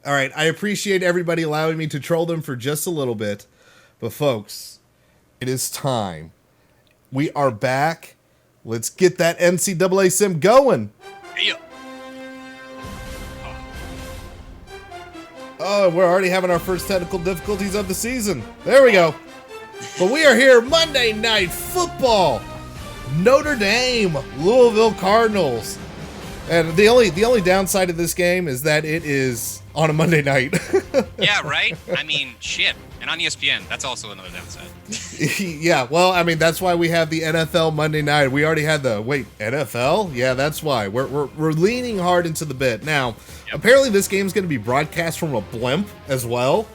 All right, I appreciate everybody allowing me to troll them for just a little bit. But folks, it is time. We are back. Let's get that NCAA sim going. Hey, Oh, we're already having our first technical difficulties of the season. There we go. But we are here, Monday Night Football. Notre Dame, Louisville Cardinals. And the only downside of this game is that it is on a Monday night. yeah, right? I mean, shit. And on ESPN, that's also another downside. Yeah, well, I mean, that's why we have the NFL Monday night. We already had NFL? Yeah, that's why. We're leaning hard into the bit. Now, apparently this game's going to be broadcast from a blimp as well.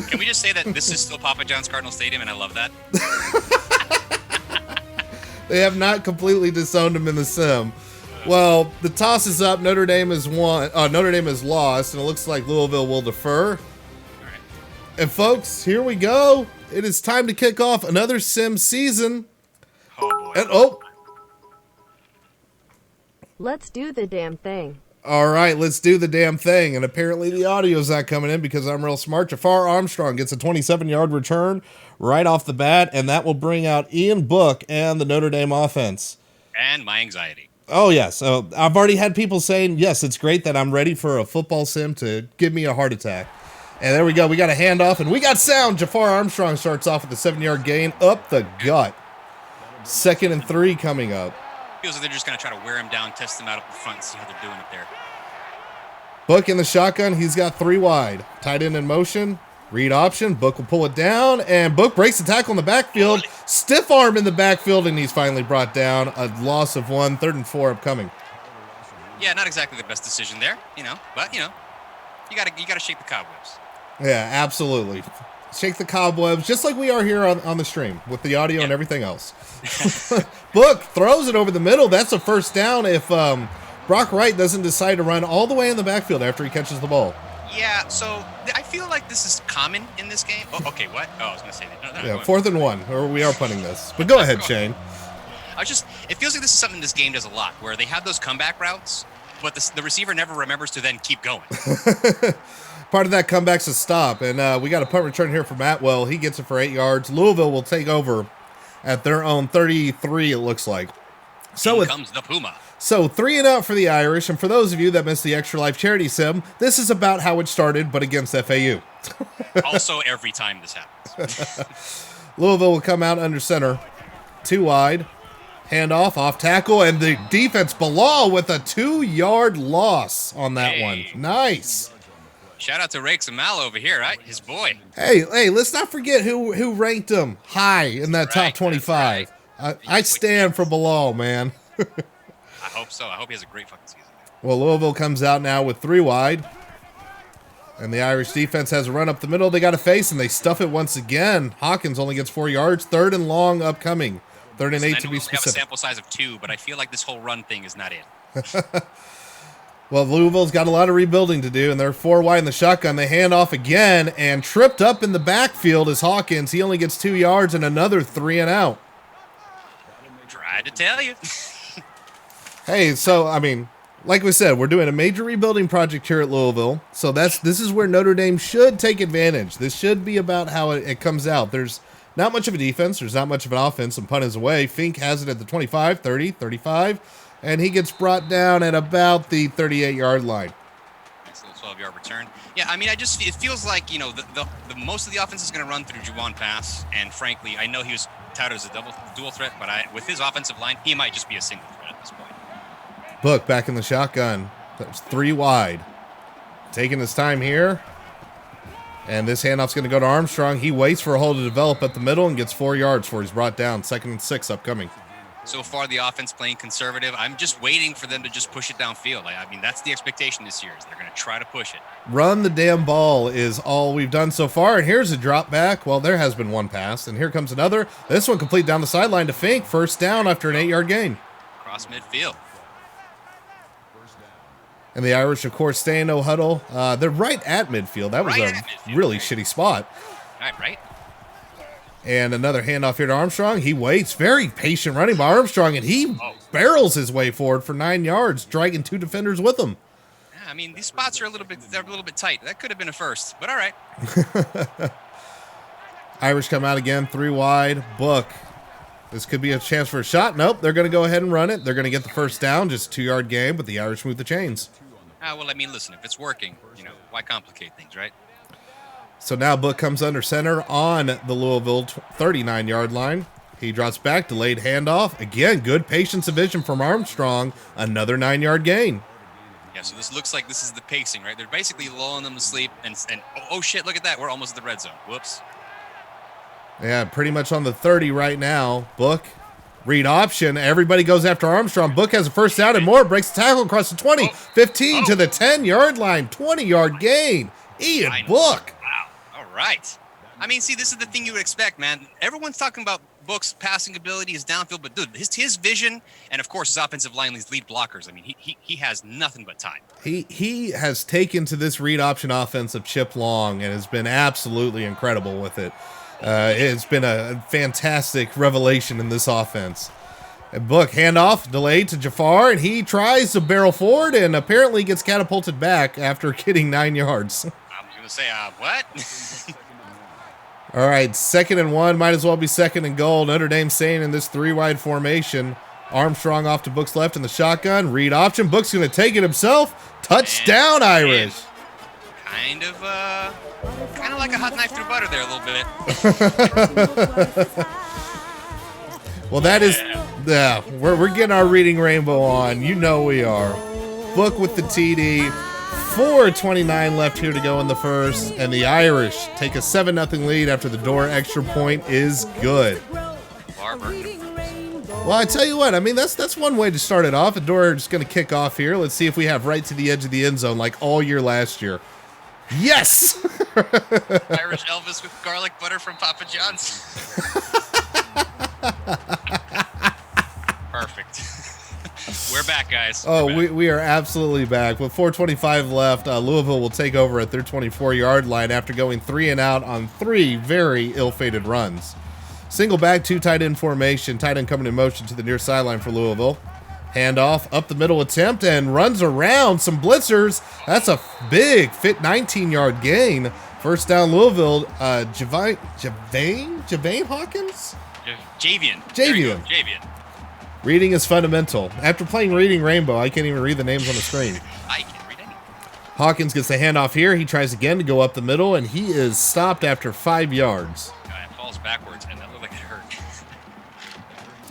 Can we just say that this is still Papa John's Cardinal Stadium, and I love that? They have not completely disowned him in the sim. Well, the toss is up. Notre Dame has won. Notre Dame has lost, and it looks like Louisville will defer. And folks, here we go. It is time to kick off another sim season. Oh, boy. And let's do the damn thing. All right, let's do the damn thing. And apparently the audio's not coming in because I'm real smart. Jafar Armstrong gets a 27-yard return right off the bat, and that will bring out Ian Book and the Notre Dame offense. And my anxiety. Oh, yes. So I've already had people saying, yes, it's great that I'm ready for a football sim to give me a heart attack. And there we go. We got a handoff, and we got sound. Jafar Armstrong starts off with a 7-yard gain up the gut. 2nd and 3 coming up. Feels like they're just going to try to wear him down, test him out up the front, and see how they're doing it there. Book in the shotgun. He's got 3 wide. Tight end in motion. Read option. Book will pull it down, and Book breaks the tackle in the backfield. Stiff arm in the backfield, and he's finally brought down. A loss of 1. 3rd and 4 upcoming. Yeah, not exactly the best decision there, but you gotta shake the cobwebs. Yeah, absolutely. Shake the cobwebs, just like we are here on the stream with the audio and everything else. Book throws it over the middle. That's a first down if Brock Wright doesn't decide to run all the way in the backfield after he catches the ball. Yeah, so I feel like this is common in this game. Oh, okay, what? Oh, I was going to say that. No, 4th and 1, or we are punting this. But go ahead, Shane. It feels like this is something this game does a lot, where they have those comeback routes, but the receiver never remembers to then keep going. Part of that comeback's a stop, and we got a punt return here from Atwell. He gets it for 8 yards. Louisville will take over at their own 33, it looks like. So comes the Puma. So 3 and out for the Irish, and for those of you that missed the Extra Life Charity Sim, this is about how it started, but against FAU. Also, every time this happens. Louisville will come out under center. 2 wide. Handoff, off tackle, and the defense Bilal with a 2-yard loss on that one. Nice. Shout out to Rakes and Mal over here, right? His boy. Hey, let's not forget who ranked him high in that top 25. Right. I stand for Bilal, man. I hope so. I hope he has a great fucking season. Well, Louisville comes out now with 3 wide. And the Irish defense has a run up the middle they got to face, and they stuff it once again. Hawkins only gets 4 yards. 3rd and long upcoming. 3rd and 8 to be specific. We have a sample size of 2, but I feel like this whole run thing is not it. Well, Louisville's got a lot of rebuilding to do, and they're 4 wide in the shotgun. They hand off again, and tripped up in the backfield is Hawkins. He only gets 2 yards and another 3 and out. Tried to tell you. Hey, so, I mean, like we said, we're doing a major rebuilding project here at Louisville. So this is where Notre Dame should take advantage. This should be about how it comes out. There's not much of a defense. There's not much of an offense, and punt is away. Fink has it at the 25, 30, 35. And he gets brought down at about the 38-yard line. Nice little 12-yard return. Yeah, I mean, it feels like, the most of the offense is going to run through Juwan Pass. And frankly, I know he was touted as a dual threat, but with his offensive line, he might just be a single threat at this point. Book back in the shotgun. That's 3 wide. Taking his time here. And this handoff's going to go to Armstrong. He waits for a hole to develop at the middle and gets 4 yards before he's brought down. 2nd and 6 upcoming. So far, the offense playing conservative. I'm just waiting for them to just push it downfield. I mean, that's the expectation this year is they're going to try to push it. Run the damn ball is all we've done so far. And here's a drop back. Well, there has been one pass. And here comes another. This one complete down the sideline to Fink. 1st down after an 8-yard gain. Cross midfield. And the Irish, of course, stay in no huddle. They're right at midfield. That was a really shitty spot. Right. And another handoff here to Armstrong. He waits. Very patient running by Armstrong, and he barrels his way forward for 9 yards, dragging 2 defenders with him. I mean, these spots are a little bit tight. That could have been a first, but all right. Irish come out again, 3 wide. Book. This could be a chance for a shot. Nope, they're going to go ahead and run it. They're going to get the first down, just a 2-yard gain, but the Irish move the chains. Well, I mean, listen, if it's working, why complicate things, right? So now Book comes under center on the Louisville 39-yard line. He drops back, delayed handoff. Again, good patience and vision from Armstrong. Another 9-yard gain. Yeah, so this looks like this is the pacing, right? They're basically lulling them to sleep, and oh shit, look at that. We're almost at the red zone. Whoops. Yeah, pretty much on the 30 right now. Book, read option. Everybody goes after Armstrong. Book has a first down and more. Breaks the tackle across the 20. 15 to the 10-yard line. 20-yard gain. Ian Book. Wow. All right. I mean, see, this is the thing you would expect, man. Everyone's talking about Book's passing ability, his downfield, but dude, his vision, and of course his offensive line, these lead blockers. I mean, he has nothing but time. He has taken to this read option offense of Chip Long and has been absolutely incredible with it. It's been a fantastic revelation in this offense. And Book, handoff, delayed to Jafar, and he tries to barrel forward and apparently gets catapulted back after getting 9 yards. I was going to say, what? All right, 2nd and 1, might as well be 2nd and goal. Notre Dame staying in this 3-wide formation. Armstrong off to Book's left in the shotgun. Read option. Book's going to take it himself. Touchdown, Irish. Kind of like a hot knife through butter there a little bit. Well, that is, we're getting our reading rainbow on. You know we are. Book with the TD. 4:29 left here to go in the first, and the Irish take a 7-0 lead after the Door extra point is good. Well, I tell you what, I mean, that's one way to start it off. The Door is going to kick off here. Let's see if we have right to the edge of the end zone like all year last year. Yes! Irish Elvis with garlic butter from Papa John's. Perfect. We're back, guys. We are absolutely back. With 4:25 left, Louisville will take over at their 24-yard line after going 3 and out on 3 very ill-fated runs. Single back, 2 tight end formation. Tight end coming in motion to the near sideline for Louisville. Handoff, up the middle attempt, and runs around some blitzers. That's a big 19-yard gain. First down, Louisville. Javane Hawkins? Javian. Reading is fundamental. After playing Reading Rainbow, I can't even read the names on the screen. I can't read anything. Hawkins gets the handoff here. He tries again to go up the middle, and he is stopped after 5 yards. It falls backwards, and that looked like it hurt.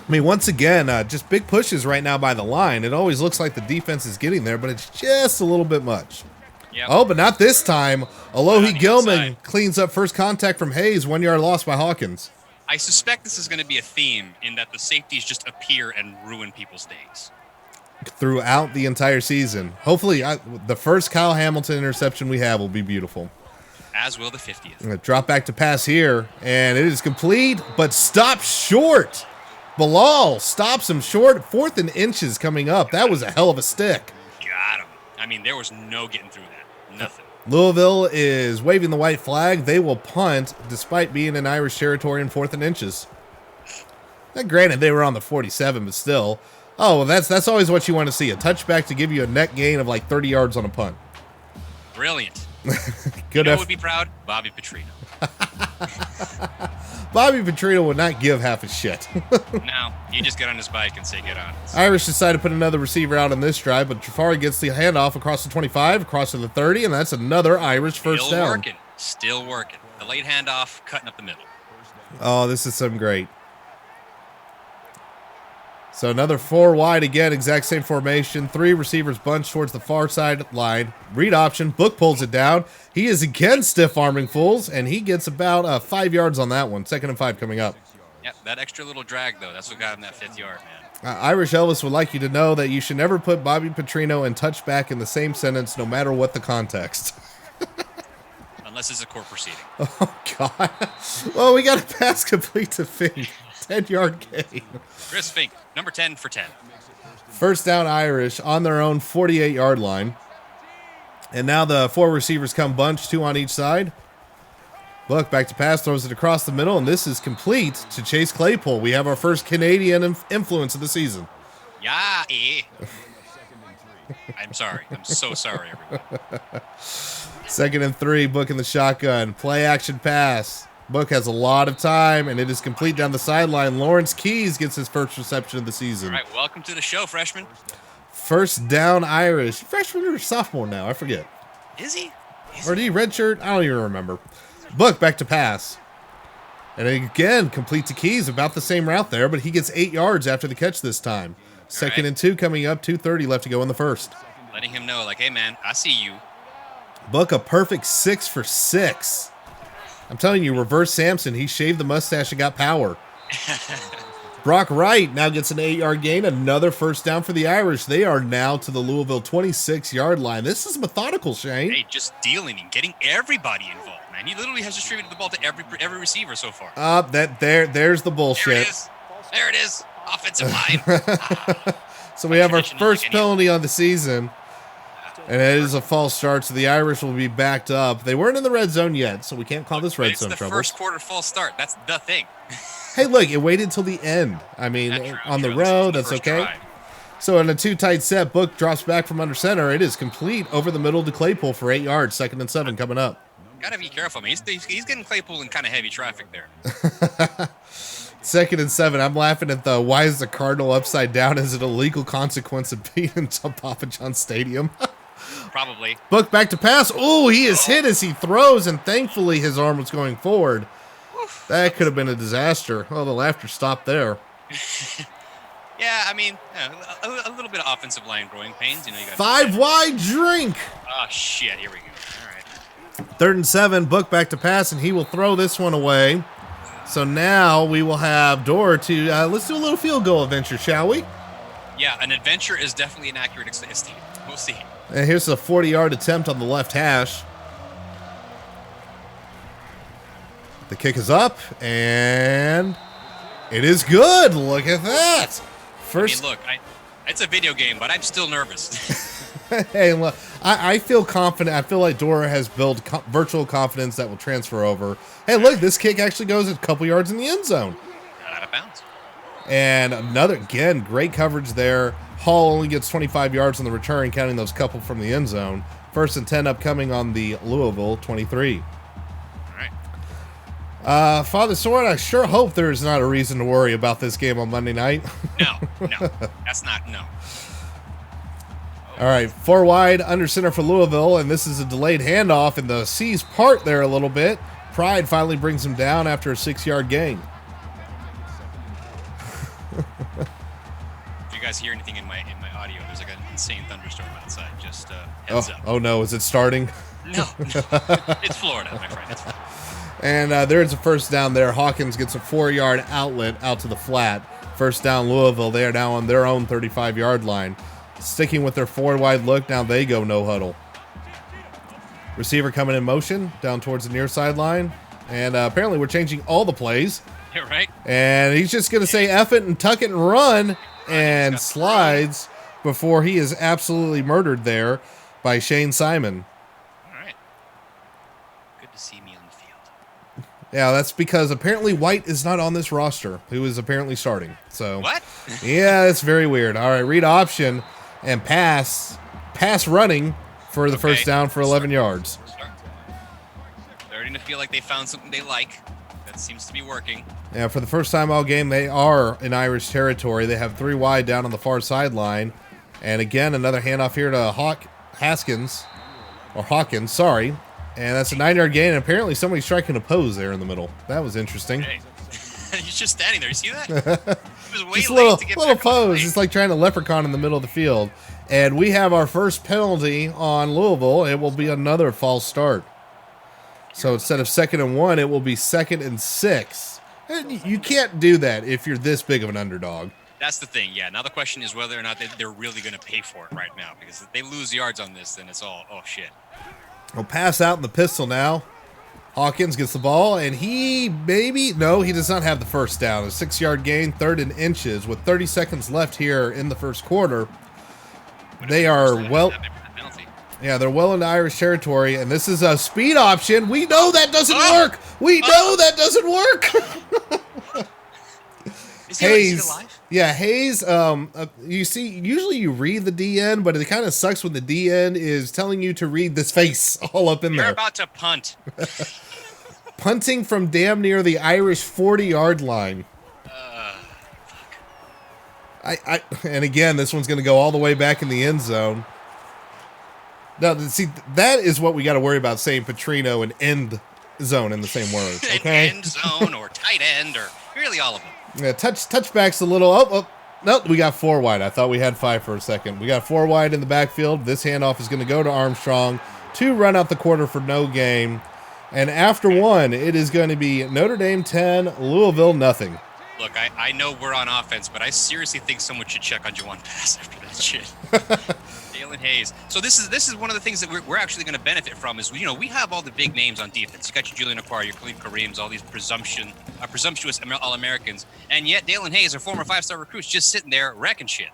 I mean, once again, just big pushes right now by the line. It always looks like the defense is getting there, but it's just a little bit much. Yep. Oh, but not this time. Alohi Gilman cleans up first contact from Hayes. 1-yard loss by Hawkins. I suspect this is going to be a theme in that the safeties just appear and ruin people's days. Throughout the entire season. Hopefully, the first Kyle Hamilton interception we have will be beautiful. As will the 50th. Drop back to pass here, and it is complete, but stopped short. Bilal stops him short. 4th and inches coming up. That was a hell of a stick. Got him. I mean, there was no getting through that. Nothing. Louisville is waving the white flag. They will punt despite being in Irish territory in 4th and inches. Now, granted, they were on the 47, but still. Oh, well, that's always what you want to see. A touchback to give you a net gain of like 30 yards on a punt. Brilliant. Good Who would be proud? Bobby Petrino. Bobby Petrino would not give half a shit. No, you just get on his bike and say get on. Irish decide to put another receiver out on this drive, but Jafari gets the handoff across the 25, across to the 30, and that's another Irish first down. Still working. The late handoff, cutting up the middle. Oh, this is some great. So another 4 wide again, exact same formation. 3 receivers bunched towards the far side line. Read option. Book pulls it down. He is again stiff-arming fools, and he gets about 5 yards on that one. 2nd and 5 coming up. Yep, that extra little drag, though. That's what got him that 5th yard, man. Irish Elvis would like you to know that you should never put Bobby Petrino and touchback in the same sentence, no matter what the context. Unless it's a court proceeding. Oh, God. Well, we got a pass complete to Fink. 10-yard gain. Chris Fink, number 10 for 10. First down Irish on their own 48-yard line. And now the 4 receivers come bunched, 2 on each side. Book back to pass, throws it across the middle, and this is complete to Chase Claypool. We have our first Canadian influence of the season. Yeah, I'm sorry. I'm so sorry, everyone. 2nd and 3, Book in the shotgun. Play action pass. Book has a lot of time, and it is complete down the sideline. Lawrence Keys gets his first reception of the season. All right, welcome to the show, freshman. First down, Irish. Freshman or sophomore now? I forget. Is he? Or did he redshirt? I don't even remember. Book back to pass. And again, complete to Keys. About the same route there, but he gets 8 yards after the catch this time. 2nd and 2 coming up. 2:30 left to go in the first. Letting him know, like, hey, man, I see you. Book a perfect 6 for 6. I'm telling you, reverse Samson. He shaved the mustache and got power. Brock Wright now gets an 8-yard gain. Another first down for the Irish. They are now to the Louisville 26-yard line. This is methodical, Shane. Hey, just dealing and getting everybody involved, man. He literally has distributed the ball to every receiver so far. There's the bullshit. There it is. There it is. Offensive line. So we have our first penalty on the season. And it is a false start, so the Irish will be backed up. They weren't in the red zone yet, so we can't call this red zone trouble. It's the first quarter false start. That's the thing. Hey, look, it waited till the end. I mean, on the road, that's okay. Drive. So in a 2 tight set, Book drops back from under center. It is complete over the middle to Claypool for 8 yards. 2nd and 7 coming up. Got to be careful, man. He's getting Claypool in kind of heavy traffic there. 2nd and 7. I'm laughing at the why is the Cardinal upside down? Is it a legal consequence of being in Papa John Stadium? Probably. Book back to pass. Oh, he is hit as he throws, and thankfully his arm was going forward. That could have been a disaster. Oh, the laughter stopped there. Yeah, I mean, a little bit of offensive line growing pains. You know, you got 5 wide drink. Oh shit! Here we go. All right. 3rd and 7. Book back to pass, and he will throw this one away. So now we will have Dor to let's do a little field goal adventure, shall we? Yeah, an adventure is definitely an accurate statement. We'll see. And here's a 40-yard attempt on the left hash. The kick is up, and it is good. Look at that. First, I mean, look, it's a video game, but I'm still nervous. Hey, look, I feel confident. I feel like Dora has built virtual confidence that will transfer over. Hey, look, this kick actually goes a couple yards in the end zone. Not out of bounds. And another, again, great coverage there. Hall only gets 25 yards on the return, counting those couple from the end zone. 1st and 10 upcoming on the Louisville 23. All right. Father Sword, I sure hope there is not a reason to worry about this game on Monday night. No, that's not, no. All right, 4 wide, under center for Louisville, and this is a delayed handoff, and the C's part there a little bit. Pride finally brings him down after a 6-yard gain. If you guys hear anything in my audio, there's like an insane thunderstorm outside. Just heads up. Oh no, is it starting? No. It's Florida, my friend. It's Florida. And there's a first down there. Hawkins gets a 4-yard outlet out to the flat. First down, Louisville. They are now on their own 35-yard line. Sticking with their 4-wide look, now they go no huddle. Receiver coming in motion down towards the near sideline. And apparently we're changing all the plays. You're right. And he's just going to say F it and tuck it and run. And slides before he is absolutely murdered there by Shane Simon. All right. Good to see me on the field. Yeah, that's because apparently White is not on this roster, who is apparently starting. So What? Yeah, it's very weird. All right, read option and pass running for the first down for 11 yards. They're starting to feel like they found something they like. That seems to be working. Yeah, for the first time all game, they are in Irish territory. They have 3 wide down on the far sideline. And again, another handoff here to Hawkins. And that's a 9-yard gain. And apparently somebody's striking a pose there in the middle. That was interesting. Hey. He's just standing there. You see that? He was way Just a late to get little back on the pose. plane. It's like trying to leprechaun in the middle of the field. And we have our first penalty on Louisville. It will be another false start. So instead of 2nd and 1, it will be 2nd and 6. And you can't do that if you're this big of an underdog. That's the thing, yeah. Now the question is whether or not they're really going to pay for it right now. Because if they lose yards on this, then it's all, oh, shit. We'll pass out in the pistol now. Hawkins gets the ball, and he does not have the first down. A 6-yard gain, 3rd and inches. With 30 seconds left here in the first quarter, they are well... Yeah, they're well into Irish territory, and this is a speed option. We know that doesn't work. We know that doesn't work. Is he Hayes, alive? yeah, Hayes. You see, usually you read the DN, but it kind of sucks when the DN is telling you to read this face all up in You're there. about to punt. Punting from damn near the Irish 40-yard line. And again, this one's going to go all the way back in the end zone. Now, see, that is what we got to worry about saying Petrino and end zone in the same words. Okay, End zone or tight end or really all of them. yeah, touchback's a little. Nope, we got 4 wide. I thought we had 5 for a second. We got 4 wide in the backfield. This handoff is going to go to Armstrong to run out the quarter for no gain. And after 1, it is going to be Notre Dame 10, Louisville nothing. Look, I know we're on offense, but I seriously think someone should check on Juwan Pass after that shit. Dalen Hayes. So this is one of the things that we're actually going to benefit from is, we have all the big names on defense. You got your Julian Okwara, your Khalid Kareems, all these presumptuous All-Americans, and yet Dalen Hayes, a former 5-star recruit, just sitting there wrecking shit.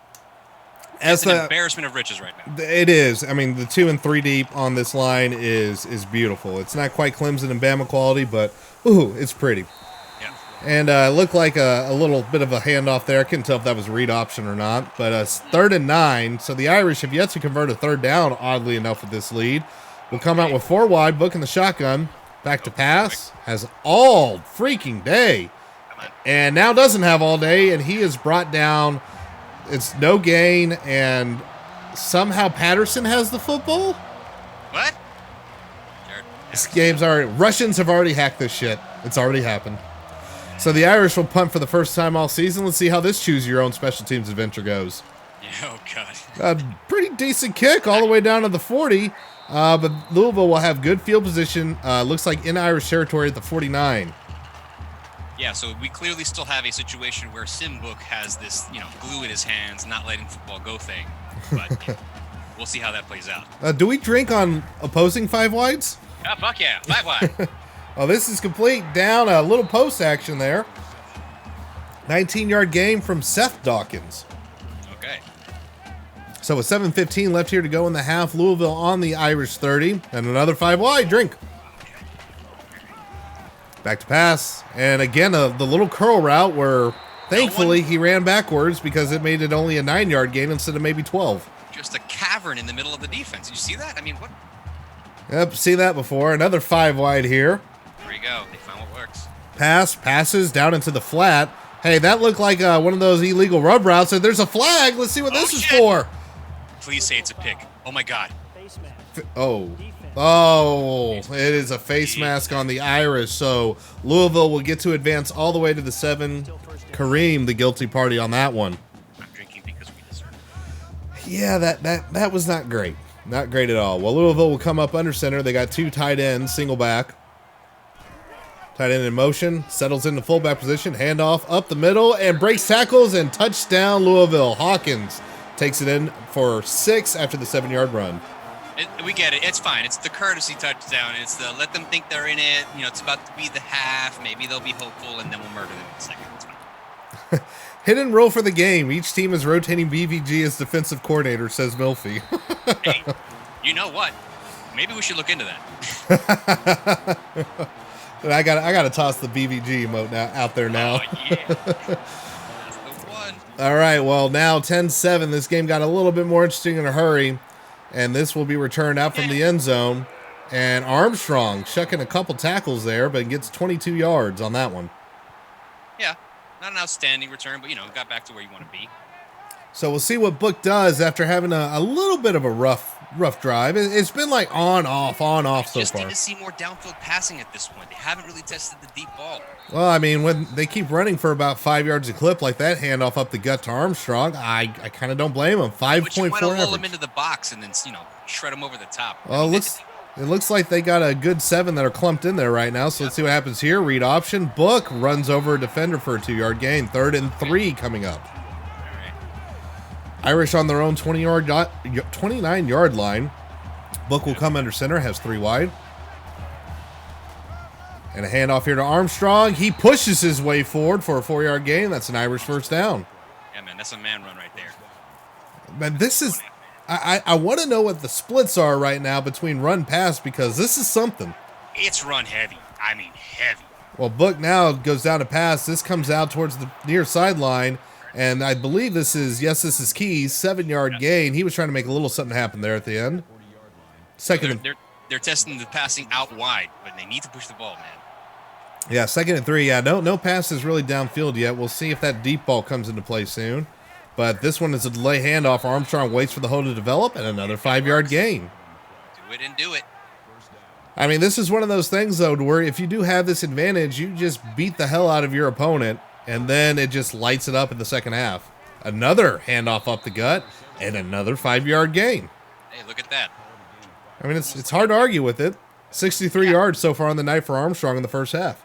It's an embarrassment of riches right now. It is. I mean, the 2 and 3 deep on this line is beautiful. It's not quite Clemson and Bama quality, but it's pretty. And it looked like a little bit of a handoff there. I couldn't tell if that was read option or not. But 3rd and 9. So the Irish have yet to convert a 3rd down, oddly enough, with this lead. Will come out with 4 wide, booking the shotgun. Back to pass. Has all freaking day. And now doesn't have all day. And he is brought down. It's no gain. And somehow Patterson has the football? What? This game's already... Russians have already hacked this shit. It's already happened. So the Irish will punt for the first time all season. Let's see how this choose your own special teams adventure goes. Yeah, oh, God. A pretty decent kick all the way down to the 40. But Louisville will have good field position. Looks like in Irish territory at the 49. Yeah, so we clearly still have a situation where Simbook has this, glue in his hands, not letting football go thing. But we'll see how that plays out. Do we drink on opposing 5 wides? Oh, fuck yeah. 5 wide. Oh, this is complete down a little post action there. 19-yard game from Seth Dawkins. Okay. So with 7:15 left here to go in the half, Louisville on the Irish 30. And another 5 wide drink. Back to pass. And again, the little curl route where thankfully he ran backwards because it made it only a 9-yard gain instead of maybe 12. Just a cavern in the middle of the defense. You see that? I mean, what? Yep, seen that before. Another 5 wide here. There you go. They found what works. Passes down into the flat. Hey, that looked like one of those illegal rub routes. So there's a flag. Let's see what this is for. Please say it's a pick. Oh, my God. It is a face mask on the Irish. So Louisville will get to advance all the way to the 7. Kareem, the guilty party on that one. I'm drinking because we deserve it. Yeah, that was not great. Not great at all. Well, Louisville will come up under center. They got 2 tight ends, single back. Tight end in motion, settles into fullback position, handoff up the middle, and breaks tackles, and touchdown Louisville. Hawkins takes it in for 6 after the 7-yard run. We get it. It's fine. It's the courtesy touchdown. It's the let them think they're in it. It's about to be the half. Maybe they'll be hopeful, and then we'll murder them in a second. It's fine. Hit and roll for the game. Each team is rotating BVG as defensive coordinator, says Milfy. Hey, you know what? Maybe we should look into that. I got to toss the BVG emote out there now. Oh, yeah. That's the one. All right, well, now 10-7. This game got a little bit more interesting in a hurry, and this will be returned out from the end zone. And Armstrong chucking a couple tackles there, but gets 22 yards on that one. Yeah, not an outstanding return, but, got back to where you want to be. So we'll see what Book does after having a little bit of a rough drive. It's been like on, off so far. Just need to see more downfield passing at this point. They haven't really tested the deep ball. Well, I mean, when they keep running for about 5 yards a clip like that handoff up the gut to Armstrong, I kind of don't blame him. 5.4 But you want to lull him average. into the box and then, shred him over the top. Well, it looks like they got a good 7 that are clumped in there right now. So let's see what happens here. Read option. Book runs over a defender for a 2-yard gain. 3rd and 3 coming up. Irish on their own 29-yard line. Book will come under center, has 3 wide. And a handoff here to Armstrong. He pushes his way forward for a 4-yard gain. That's an Irish first down. Yeah, man, that's a man run right there. Man, this is... I want to know what the splits are right now between run-pass because this is something. It's run heavy. I mean, heavy. Well, Book now goes down to pass. This comes out towards the near sideline. And I believe this is Keys, 7-yard gain. He was trying to make a little something happen there at the end. They're testing the passing out wide, but they need to push the ball, man. Yeah, 2nd and 3. Yeah, no passes really downfield yet. We'll see if that deep ball comes into play soon. But this one is a delay handoff. Armstrong waits for the hole to develop, and another 5-yard gain. Do it and do it. I mean, this is one of those things, though, where if you do have this advantage, you just beat the hell out of your opponent, and then it just lights it up in the second half. Another handoff up the gut, and another 5-yard gain. Hey, look at that. I mean, it's hard to argue with it. 63 yards so far on the night for Armstrong in the first half.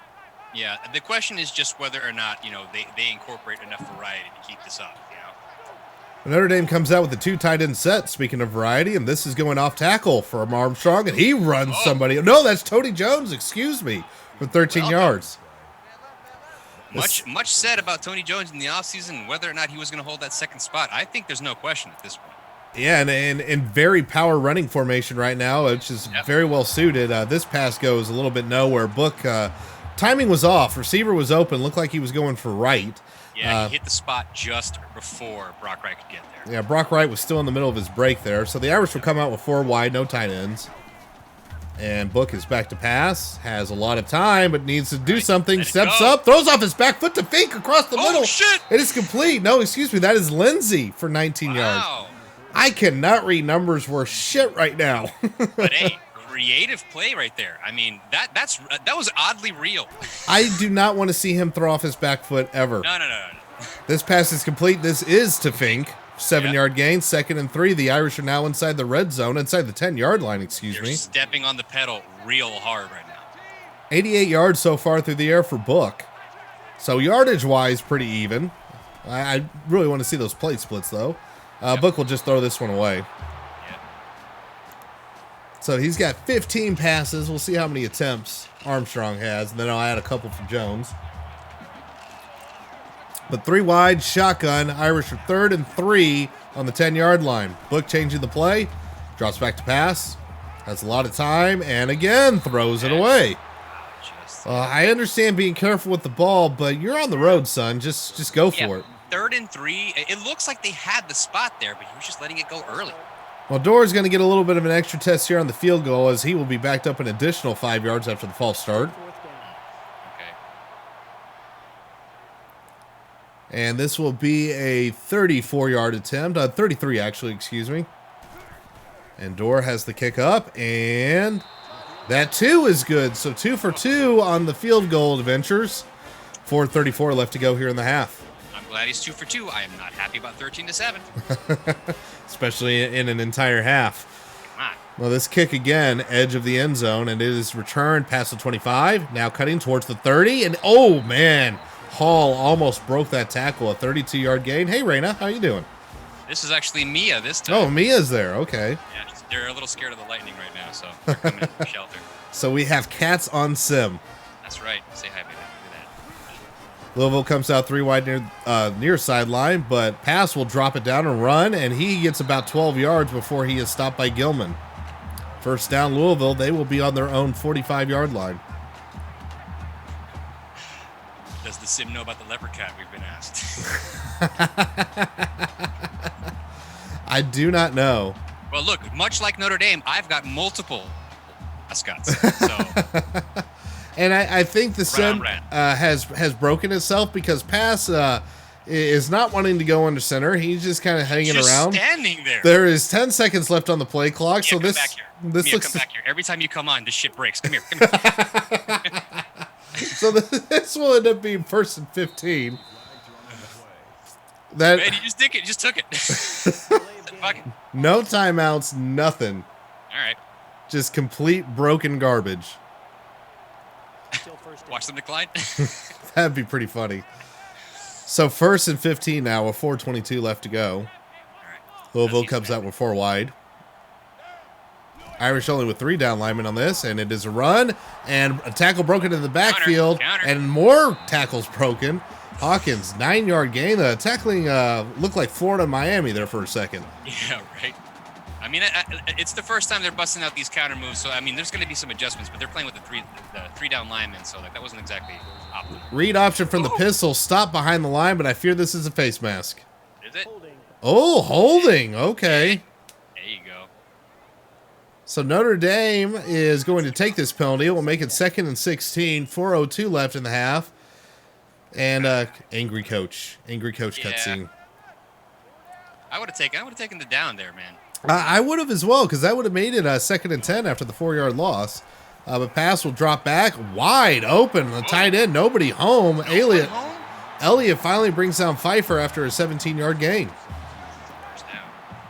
Yeah, the question is just whether or not, they incorporate enough variety to keep this up, Notre Dame comes out with the 2 tight end set, speaking of variety, and this is going off tackle from Armstrong, and he runs somebody. No, that's Tony Jones, excuse me, for 13 yards. Much said about Tony Jones in the offseason, whether or not he was going to hold that second spot. I think there's no question at this point. Yeah, and in very power running formation right now, which is very well suited. This pass goes a little bit nowhere. Book, timing was off. Receiver was open. Looked like he was going for right. Yeah, he hit the spot just before Brock Wright could get there. Yeah, Brock Wright was still in the middle of his break there. So the Irish will come out with 4 wide, no tight ends. And Book is back to pass. Has a lot of time, but needs to do something. Steps up, throws off his back foot to Fink across the middle. Shit! It is complete. No, excuse me. That is Lindsey for 19 yards. I cannot read numbers worth shit right now. But hey, creative play right there. I mean, that was oddly real. I do not want to see him throw off his back foot ever. No. This pass is complete. This is to Fink. 7-yard gain, 2nd and 3. The Irish are now inside the red zone, inside the 10-yard line, They're stepping on the pedal real hard right now. 88 yards so far through the air for Book. So yardage-wise, pretty even. I really want to see those plate splits, though. Book will just throw this one away. Yep. So he's got 15 passes. We'll see how many attempts Armstrong has, and then I'll add a couple for Jones. But 3 wide, shotgun. Irish are 3rd and 3 on the 10-yard line. Book changing the play. Drops back to pass. Has a lot of time, and again throws it away. I understand being careful with the ball, but you're on the road, son. Just go for it. 3rd and 3. It looks like they had the spot there, but he was just letting it go early. Well, Doerr's going to get a little bit of an extra test here on the field goal, as he will be backed up an additional 5 yards after the false start. Okay. And this will be a 34-yard attempt. 33, actually, excuse me. And Doerr has the kick up, and that, too, is good. So 2 for 2 on the field goal adventures. 4:34 left to go here in the half. I'm glad he's 2 for 2. I am not happy about 13-7. Especially in an entire half. Come on. Well, this kick again, edge of the end zone, and it is returned past the 25. Now cutting towards the 30, and oh, man. Hall almost broke that tackle, a 32-yard gain. Hey, Raina, how you doing? This is actually Mia this time. Oh, Mia's there. Okay. Yeah, they're a little scared of the lightning right now, so they're coming in the shelter. So we have cats on sim. That's right. Say hi, baby. Look at that. Louisville comes out 3 wide near sideline, but pass will drop it down and run, and he gets about 12 yards before he is stopped by Gilman. First down, Louisville. They will be on their own 45-yard line. Does the sim know about the leopard cat? We've been asked. I do not know. Well, look, much like Notre Dame, I've got multiple mascots. So, and I think the sim has broken itself because Pass is not wanting to go under center. He's just kind of hanging around. Standing there. There is 10 seconds left on the play clock. Yeah, so this come back here. Every time you come on, this shit breaks. Come here. So this will end up being 1st and 15. Man, you just took it. Just took it. Fuck it. No timeouts, nothing. All right. Just complete broken garbage. Watch them decline. That'd be pretty funny. So 1st and 15 now with 4:22 left to go. All right. Louisville comes out with 4 wide. Irish only with 3 down linemen on this, and it is a run, and a tackle broken in the backfield, Counter. and more tackles broken. Hawkins, 9-yard gain. Tackling looked like Florida and Miami there for a second. Yeah, right. I mean, it's the first time they're busting out these counter moves, so I mean, there's going to be some adjustments, but they're playing with the three down linemen, so like that wasn't exactly optimal. Read option from the pistol. Stop behind the line, but I fear this is a face mask. Is it? Oh, holding. Okay. There you go. So Notre Dame is going to take this penalty. It will make it 2nd and 16. 4:02 left in the half. And angry coach cutscene. I would have taken the down there, man. I would have as well, because that would have made it 2nd and 10 after the 4-yard loss. But pass will drop back wide open. The tight end, nobody home. Elliott finally brings down Pfeiffer after a 17-yard gain.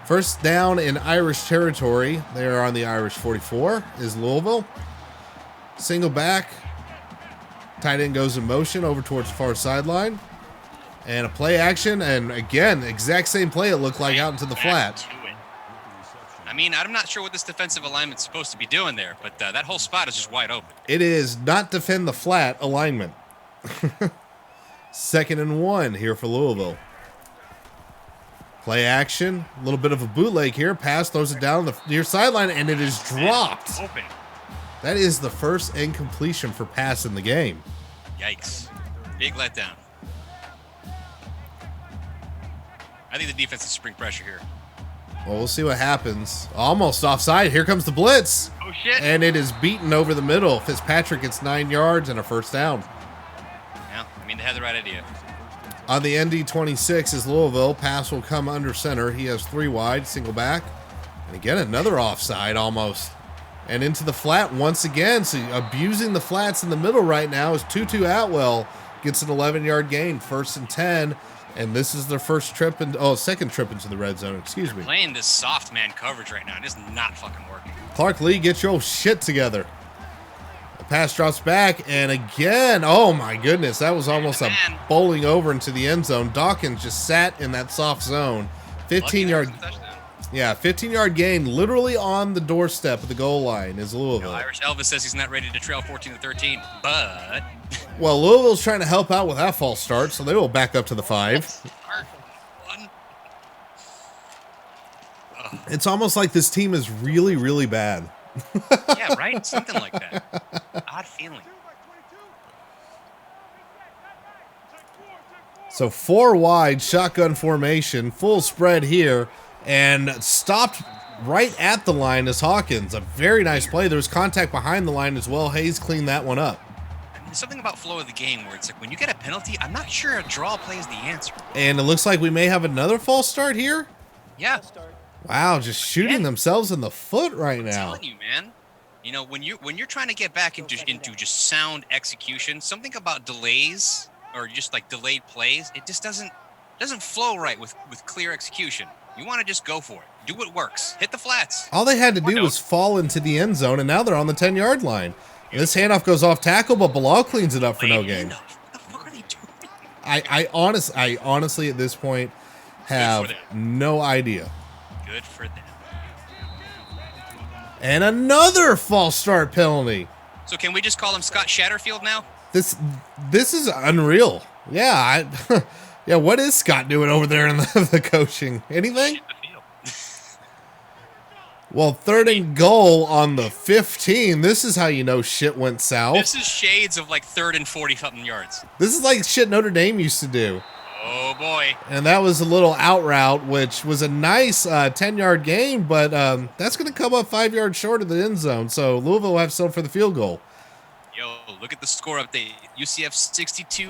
First down in Irish territory. They are on the Irish 44 is Louisville. Single back. Tight end goes in motion over towards the far sideline. And a play action. And again, exact same play it looked like out into the flat. I mean, I'm not sure what this defensive alignment's supposed to be doing there, but that whole spot is just wide open. It is not defend the flat alignment. 2nd and 1 here for Louisville. Play action. A little bit of a bootleg here. Pass throws it down the near sideline, and it is dropped. Open. That is the first incompletion for pass in the game. Yikes. Big letdown. I think the defense is spring pressure here. Well, we'll see what happens. Almost offside. Here comes the blitz. Oh, shit. And it is beaten over the middle. Fitzpatrick gets 9 yards and a first down. Yeah, I mean, they had the right idea. On the ND26 is Louisville. Pass will come under center. He has 3 wide, single back. And again, another offside almost. And into the flat once again. So abusing the flats in the middle right now is Tutu Atwell. Gets an 11-yard gain, 1st and 10. And this is their second trip into the red zone. Excuse me. Playing this soft man coverage right now. It is not fucking working. Clark Lee, get your shit together. The pass drops back, and again, oh my goodness, that was almost a bowling over into the end zone. Dawkins just sat in that soft zone. 15-yard, 15-yard gain, literally on the doorstep of the goal line is Louisville. Irish Elvis says he's not ready to trail 14-13, but well, Louisville's trying to help out with that false start, so they will back up to the 5. It's almost like this team is really, really bad. Yeah, right? Something like that. Odd feeling. So 4 wide, shotgun formation, full spread here, and stopped right at the line is Hawkins. A very nice play. There was contact behind the line as well. Hayes cleaned that one up. There's something about flow of the game where it's like when you get a penalty, I'm not sure a draw play is the answer. And it looks like we may have another false start here. Yeah. Wow, just shooting themselves in the foot right now. I'm telling you, man. You know, when you're trying to get back into just sound execution, something about delays or just like delayed plays, it just doesn't flow right with clear execution. You want to just go for it. Do what works. Hit the flats. All they had to do was fall into the end zone, and now they're on the 10-yard line. And this handoff goes off tackle, but Bilal cleans it up for no gain. What the fuck are they doing? I honestly at this point have no idea. Good for them. And another false start penalty. So can we just call him Scott Shatterfield now? This is unreal. Yeah, yeah. What is Scott doing over there in the coaching? Anything? Shit the field. Well, 3rd and goal on the 15. This is how you know shit went south. This is shades of like 3rd and 40-something yards. This is like shit Notre Dame used to do. Oh, boy. And that was a little out route, which was a nice 10-yard gain, but that's going to come up 5 yards short of the end zone. So Louisville will have to settle for the field goal. Yo, look at the score update. UCF 62,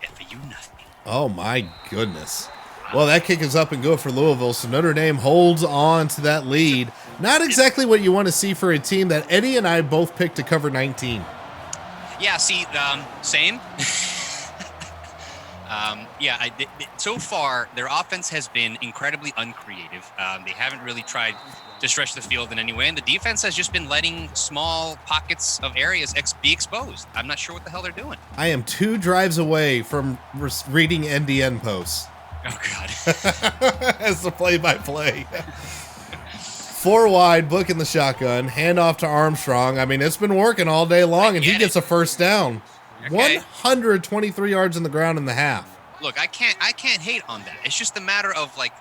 FAU nothing. Oh, my goodness. Well, that kick is up and good for Louisville, so Notre Dame holds on to that lead. Not exactly what you want to see for a team that Eddie and I both picked to cover 19. Yeah, see, same. So far, their offense has been incredibly uncreative. They haven't really tried to stretch the field in any way, and the defense has just been letting small pockets of areas be exposed. I'm not sure what the hell they're doing. I am 2 drives away from reading NDN posts. Oh, God. As the play-by-play. 4 wide, book in the shotgun, handoff to Armstrong. I mean, it's been working all day long, and he gets a first down. Okay. 123 yards in the ground in the half. Look, I can't hate on that. It's just a matter of like,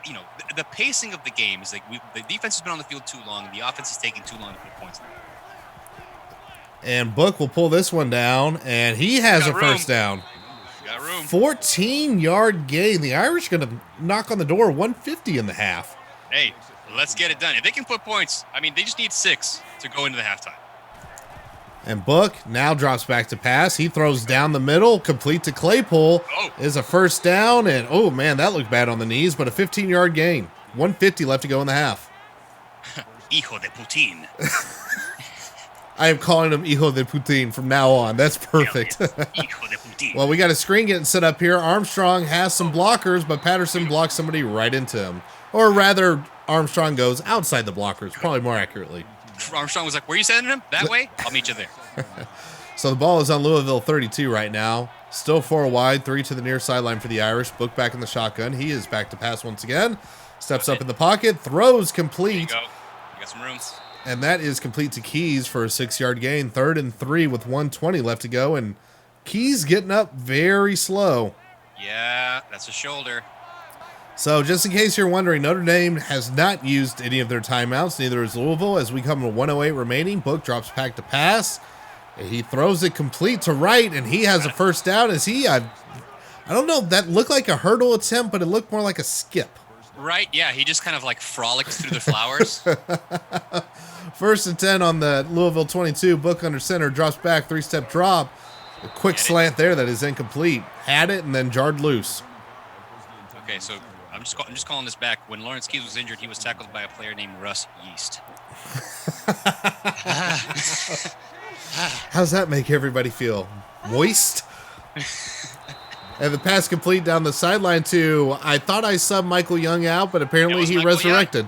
the pacing of the game is like the defense has been on the field too long, and the offense is taking too long to put points on. And Book will pull this one down, and he has a first down. Got room. 14-yard gain. The Irish going to knock on the door 150 in the half. Hey, let's get it done. If they can put points, I mean, they just need 6 to go into the halftime. And Book now drops back to pass. He throws down the middle, complete to Claypool. Is a first down, and oh man, that looked bad on the knees, but a 15-yard gain. 150 left to go in the half. Hijo de Putin. I am calling him Hijo de Putin from now on. That's perfect. Hijo de Putin. Well, we got a screen getting set up here. Armstrong has some blockers, but Patterson blocks somebody right into him. Or rather, Armstrong goes outside the blockers, probably more accurately. Armstrong was like, where are you sending him? That way? I'll meet you there. So the ball is on Louisville 32 right now. Still 4 wide, 3 to the near sideline for the Irish. Book back in the shotgun. He is back to pass once again. Steps up in the pocket, throws complete. There you go. You got some room. And that is complete to Keys for a 6-yard gain. 3rd and 3 with 1:20 left to go. And Keys getting up very slow. Yeah, that's a shoulder. So just in case you're wondering, Notre Dame has not used any of their timeouts. Neither is Louisville. As we come to 1:08 remaining, Book drops back to pass. He throws it complete to right, and he has a first down. I don't know, that looked like a hurdle attempt, but it looked more like a skip. Right, yeah, he just kind of like frolicked through the flowers. 1st and 10 on the Louisville 22. Book under center, drops back, 3-step drop. A quick slant there that is incomplete. Had it and then jarred loose. Okay, so I'm just calling this back. When Lawrence Keys was injured, he was tackled by a player named Russ Yeast. How's that make everybody feel? Moist? And the pass complete down the sideline to, I thought I subbed Michael Young out, but apparently he resurrected.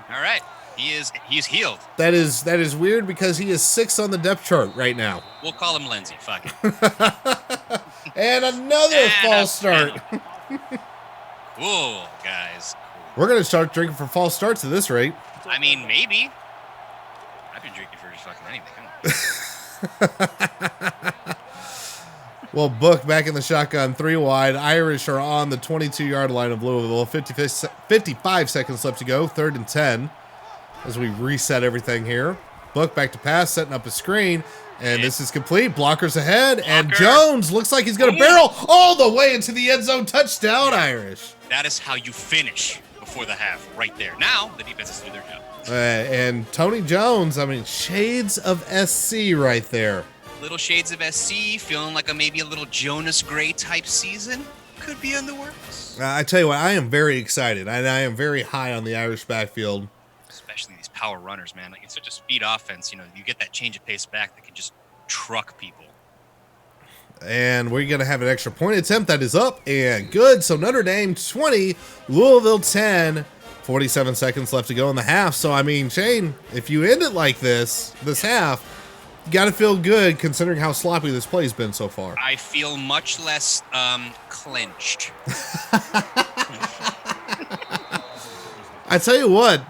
All right. He's healed. That is weird because he is 6th on the depth chart right now. We'll call him Lindsay. Fuck it. And another false start. Cool, guys. We're going to start drinking for false starts at this rate. I mean, maybe. I've been drinking for just fucking anything. Well, Book back in the shotgun, 3 wide. Irish are on the 22-yard line of Louisville. 55 seconds left to go. 3rd and 10 as we reset everything here. Book back to pass, setting up a screen. And this is complete. Blockers ahead. And Jones looks like he's going to barrel all the way into the end zone. Touchdown, Irish. That is how you finish before the half, right there. Now, the defense has to do their job. And Tony Jones, I mean, shades of SC right there. Little shades of SC, feeling like maybe a little Jonas Gray type season could be in the works. I tell you what, I am very excited, and I am very high on the Irish backfield. Especially these power runners, man. Like, it's such a speed offense. You get that change of pace back that can just truck people. And we're going to have an extra point attempt that is up and good. So Notre Dame 20, Louisville 10, 47 seconds left to go in the half. So, I mean, Shane, if you end it like this half, you got to feel good considering how sloppy this play's been so far. I feel much less clenched. I tell you what,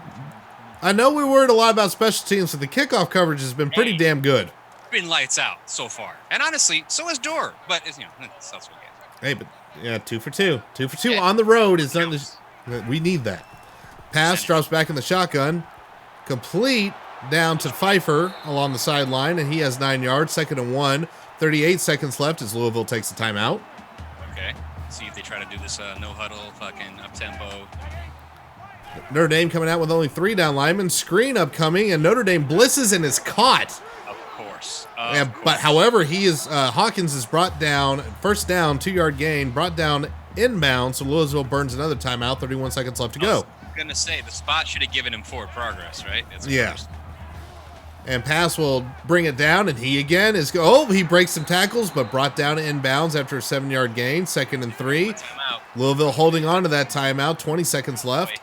I know we worried a lot about special teams, but the kickoff coverage has been pretty damn good. Been lights out so far. And honestly, so is Dorr. But, it's that's what we get. Hey, but yeah, 2 for 2. 2 for 2 on the road is not. We need that. Pass drops back in the shotgun. Complete down to Pfeiffer along the sideline, and he has 9 yards. 2nd and 1. 38 seconds left as Louisville takes the timeout. Okay. See if they try to do this no huddle, fucking up tempo. Notre Dame coming out with only 3 down linemen. Screen upcoming, and Notre Dame blitzes and is caught. But however, he is Hawkins is brought down, first down, 2-yard gain, brought down inbound, so Louisville burns another timeout, 31 seconds left to go. I was gonna say the spot should have given him forward progress, right? Yeah. And pass will bring it down, and he again is he breaks some tackles, but brought down inbounds after a 7-yard gain, 2nd and 3. Louisville holding on to that timeout, 20 seconds left,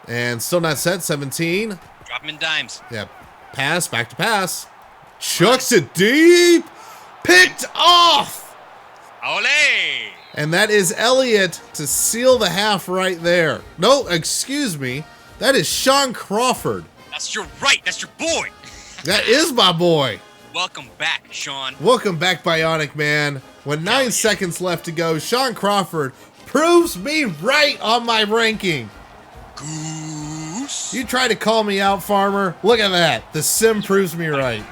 and still not set. 17. Drop him in dimes. Yeah, pass back to pass. Chucks it deep. Picked off. Ole. And that is Elliott to seal the half right there. No, excuse me. That is Sean Crawford. That's your right. That's your boy. That is my boy. Welcome back, Sean. Welcome back, Bionic Man. With 9 seconds left to go, Sean Crawford proves me right on my ranking. Goose. You try to call me out, Farmer. Look at that. The sim proves me right.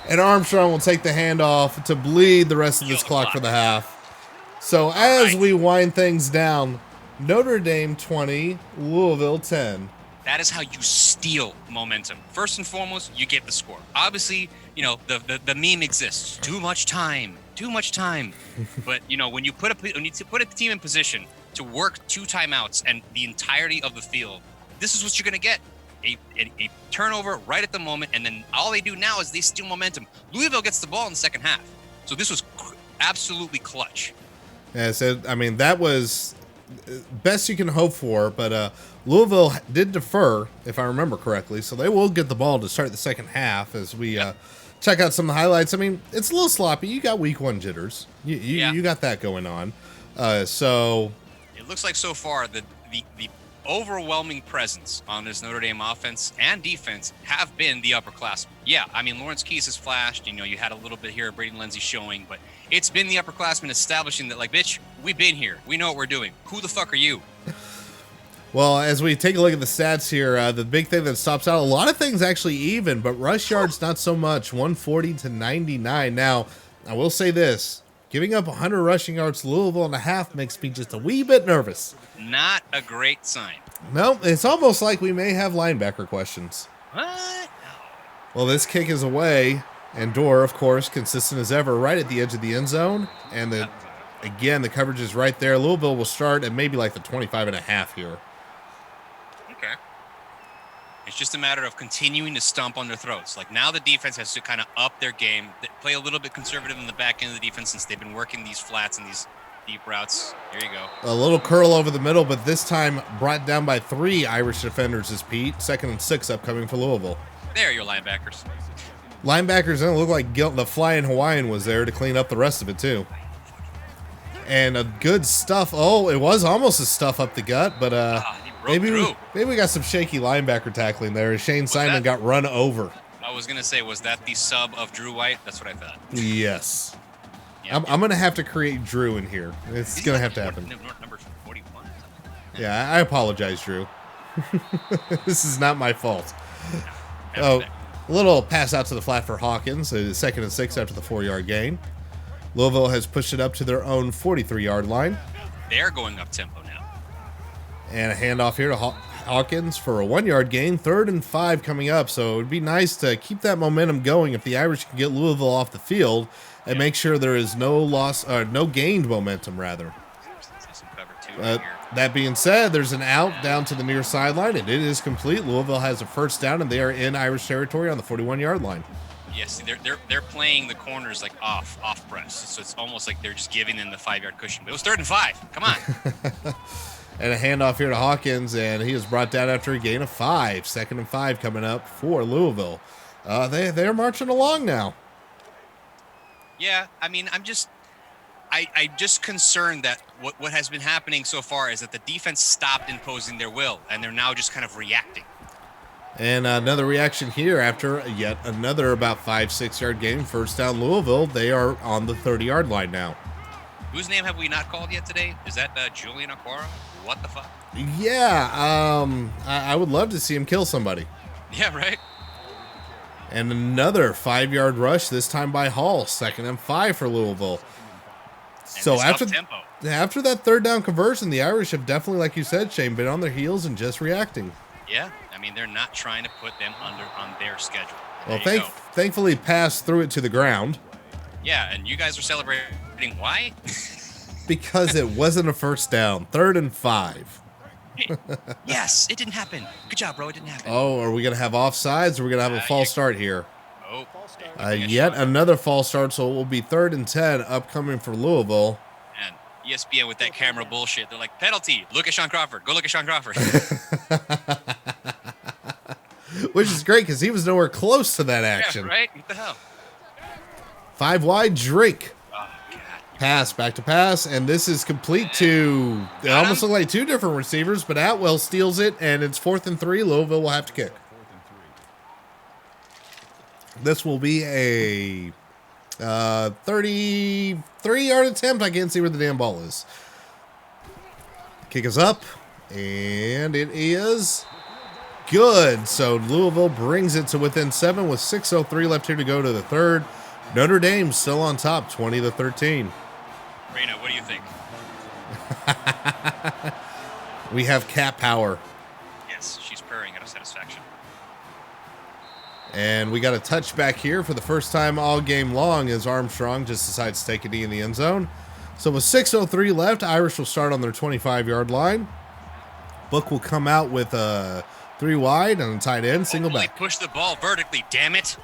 And Armstrong will take the handoff to bleed the rest of this clock for the half. So as we wind things down, Notre Dame 20, Louisville 10. That is how you steal momentum. First and foremost, you get the score. Obviously, the meme exists. Too much time. But when you put a team in position to work 2 timeouts and the entirety of the field, this is what you're gonna get. A turnover right at the moment, and then all they do now is they steal momentum. Louisville gets the ball in the second half. So this was absolutely clutch. Yeah, so, that was best you can hope for, but Louisville did defer, if I remember correctly, so they will get the ball to start the second half as we check out some of the highlights. It's a little sloppy. You got week 1 jitters. You got that going on. So it looks like so far the overwhelming presence on this Notre Dame offense and defense have been the upperclassmen. Yeah, Lawrence Keys has flashed. You had a little bit here of Braden Lindsey showing, but it's been the upperclassmen establishing that, bitch, we've been here. We know what we're doing. Who the fuck are you? Well, as we take a look at the stats here, the big thing that stops out, a lot of things actually even, but rush yards not so much, 140 to 99. Now, I will say this. Giving up 100 rushing yards to Louisville and a half makes me just a wee bit nervous. Not a great sign. No, it's almost like we may have linebacker questions. What? Well, this kick is away, and Dorr, of course, consistent as ever, right at the edge of the end zone. And again, the coverage is right there. Louisville will start at maybe like the 25 and a half here. Okay. It's just a matter of continuing to stomp on their throats. Now the defense has to kind of up their game, play a little bit conservative in the back end of the defense since they've been working these flats and these deep routes. Here you go. A little curl over the middle, but this time brought down by 3 Irish defenders is Pete. 2nd and 6 upcoming for Louisville. There are your linebackers. Linebackers don't look like the flying Hawaiian was there to clean up the rest of it, too. And a good stuff. Oh, it was almost a stuff up the gut, but maybe we got some shaky linebacker tackling there as Shane Simon got run over. I was going to say, was that the sub of Drew White? That's what I thought. Yes. Yeah. I'm going to have to create Drew in here. It's going to have to happen. Number 41. Yeah, I apologize, Drew. This is not my fault. Oh, a little pass out to the flat for Hawkins. 2nd and 6 after the 4-yard gain. Louisville has pushed it up to their own 43-yard line. They're going up tempo now. And a handoff here to Hawkins for a 1-yard gain. 3rd and 5 coming up. So it would be nice to keep that momentum going if the Irish can get Louisville off the field and make sure there is no loss, or no gained momentum, rather. That being said, there's an out down to the near sideline, and it is complete. Louisville has a first down, and they are in Irish territory on the 41-yard line. Yes, they're playing the corners off press, so it's almost like they're just giving them the 5-yard cushion. But it was 3rd and 5. Come on. And a handoff here to Hawkins, and he is brought down after a gain of 5. 2nd and 5 coming up for Louisville. They're marching along now. Yeah, I'm just concerned that what has been happening so far is that the defense stopped imposing their will, and they're now just kind of reacting. And another reaction here after yet another about 5-6 yard gain. First down Louisville. They are on the 30-yard line now. Whose name have we not called yet today? Is that Julian Aquara? What the fuck? Yeah, I would love to see him kill somebody. Yeah, right? And another 5-yard rush, this time by Hall. 2nd and 5 for Louisville. So after that 3rd down conversion, the Irish have definitely, like you said, Shane, been on their heels and just reacting. Yeah, they're not trying to put them on their schedule. Well, thankfully passed through it to the ground. Yeah, and you guys are celebrating. Why? Because it wasn't a first down. 3rd and 5. Yes, it didn't happen. Good job, bro. It didn't happen. Oh, are we going to have offsides, or are we going to have a false start here? Oh. Yet another false start, so it will be 3rd and 10 upcoming for Louisville. And ESPN with that camera bullshit. They're like, penalty. Look at Sean Crawford. Go look at Sean Crawford. Which is great because he was nowhere close to that action. Yeah, right? What the hell? 5 wide, Drake. Oh, God. Pass, back to pass, and this is complete to, it almost look like 2 different receivers, but Atwell steals it, and it's 4th and 3. Louisville will have to kick. This will be a 33-yard attempt. I can't see where the damn ball is. Kick is up, and it is good. So Louisville brings it to within 7 with 6:03 left here to go to the third. Notre Dame still on top, 20-13. Raina, what do you think? We have cat power. Yes, she's purring out of satisfaction. And we got a touchback here for the first time all game long as Armstrong just decides to take a knee in the end zone. So with 6:03 left, Irish will start on their 25-yard line. Book will come out with a 3 wide and a tight end, single back. Push the ball vertically, damn it.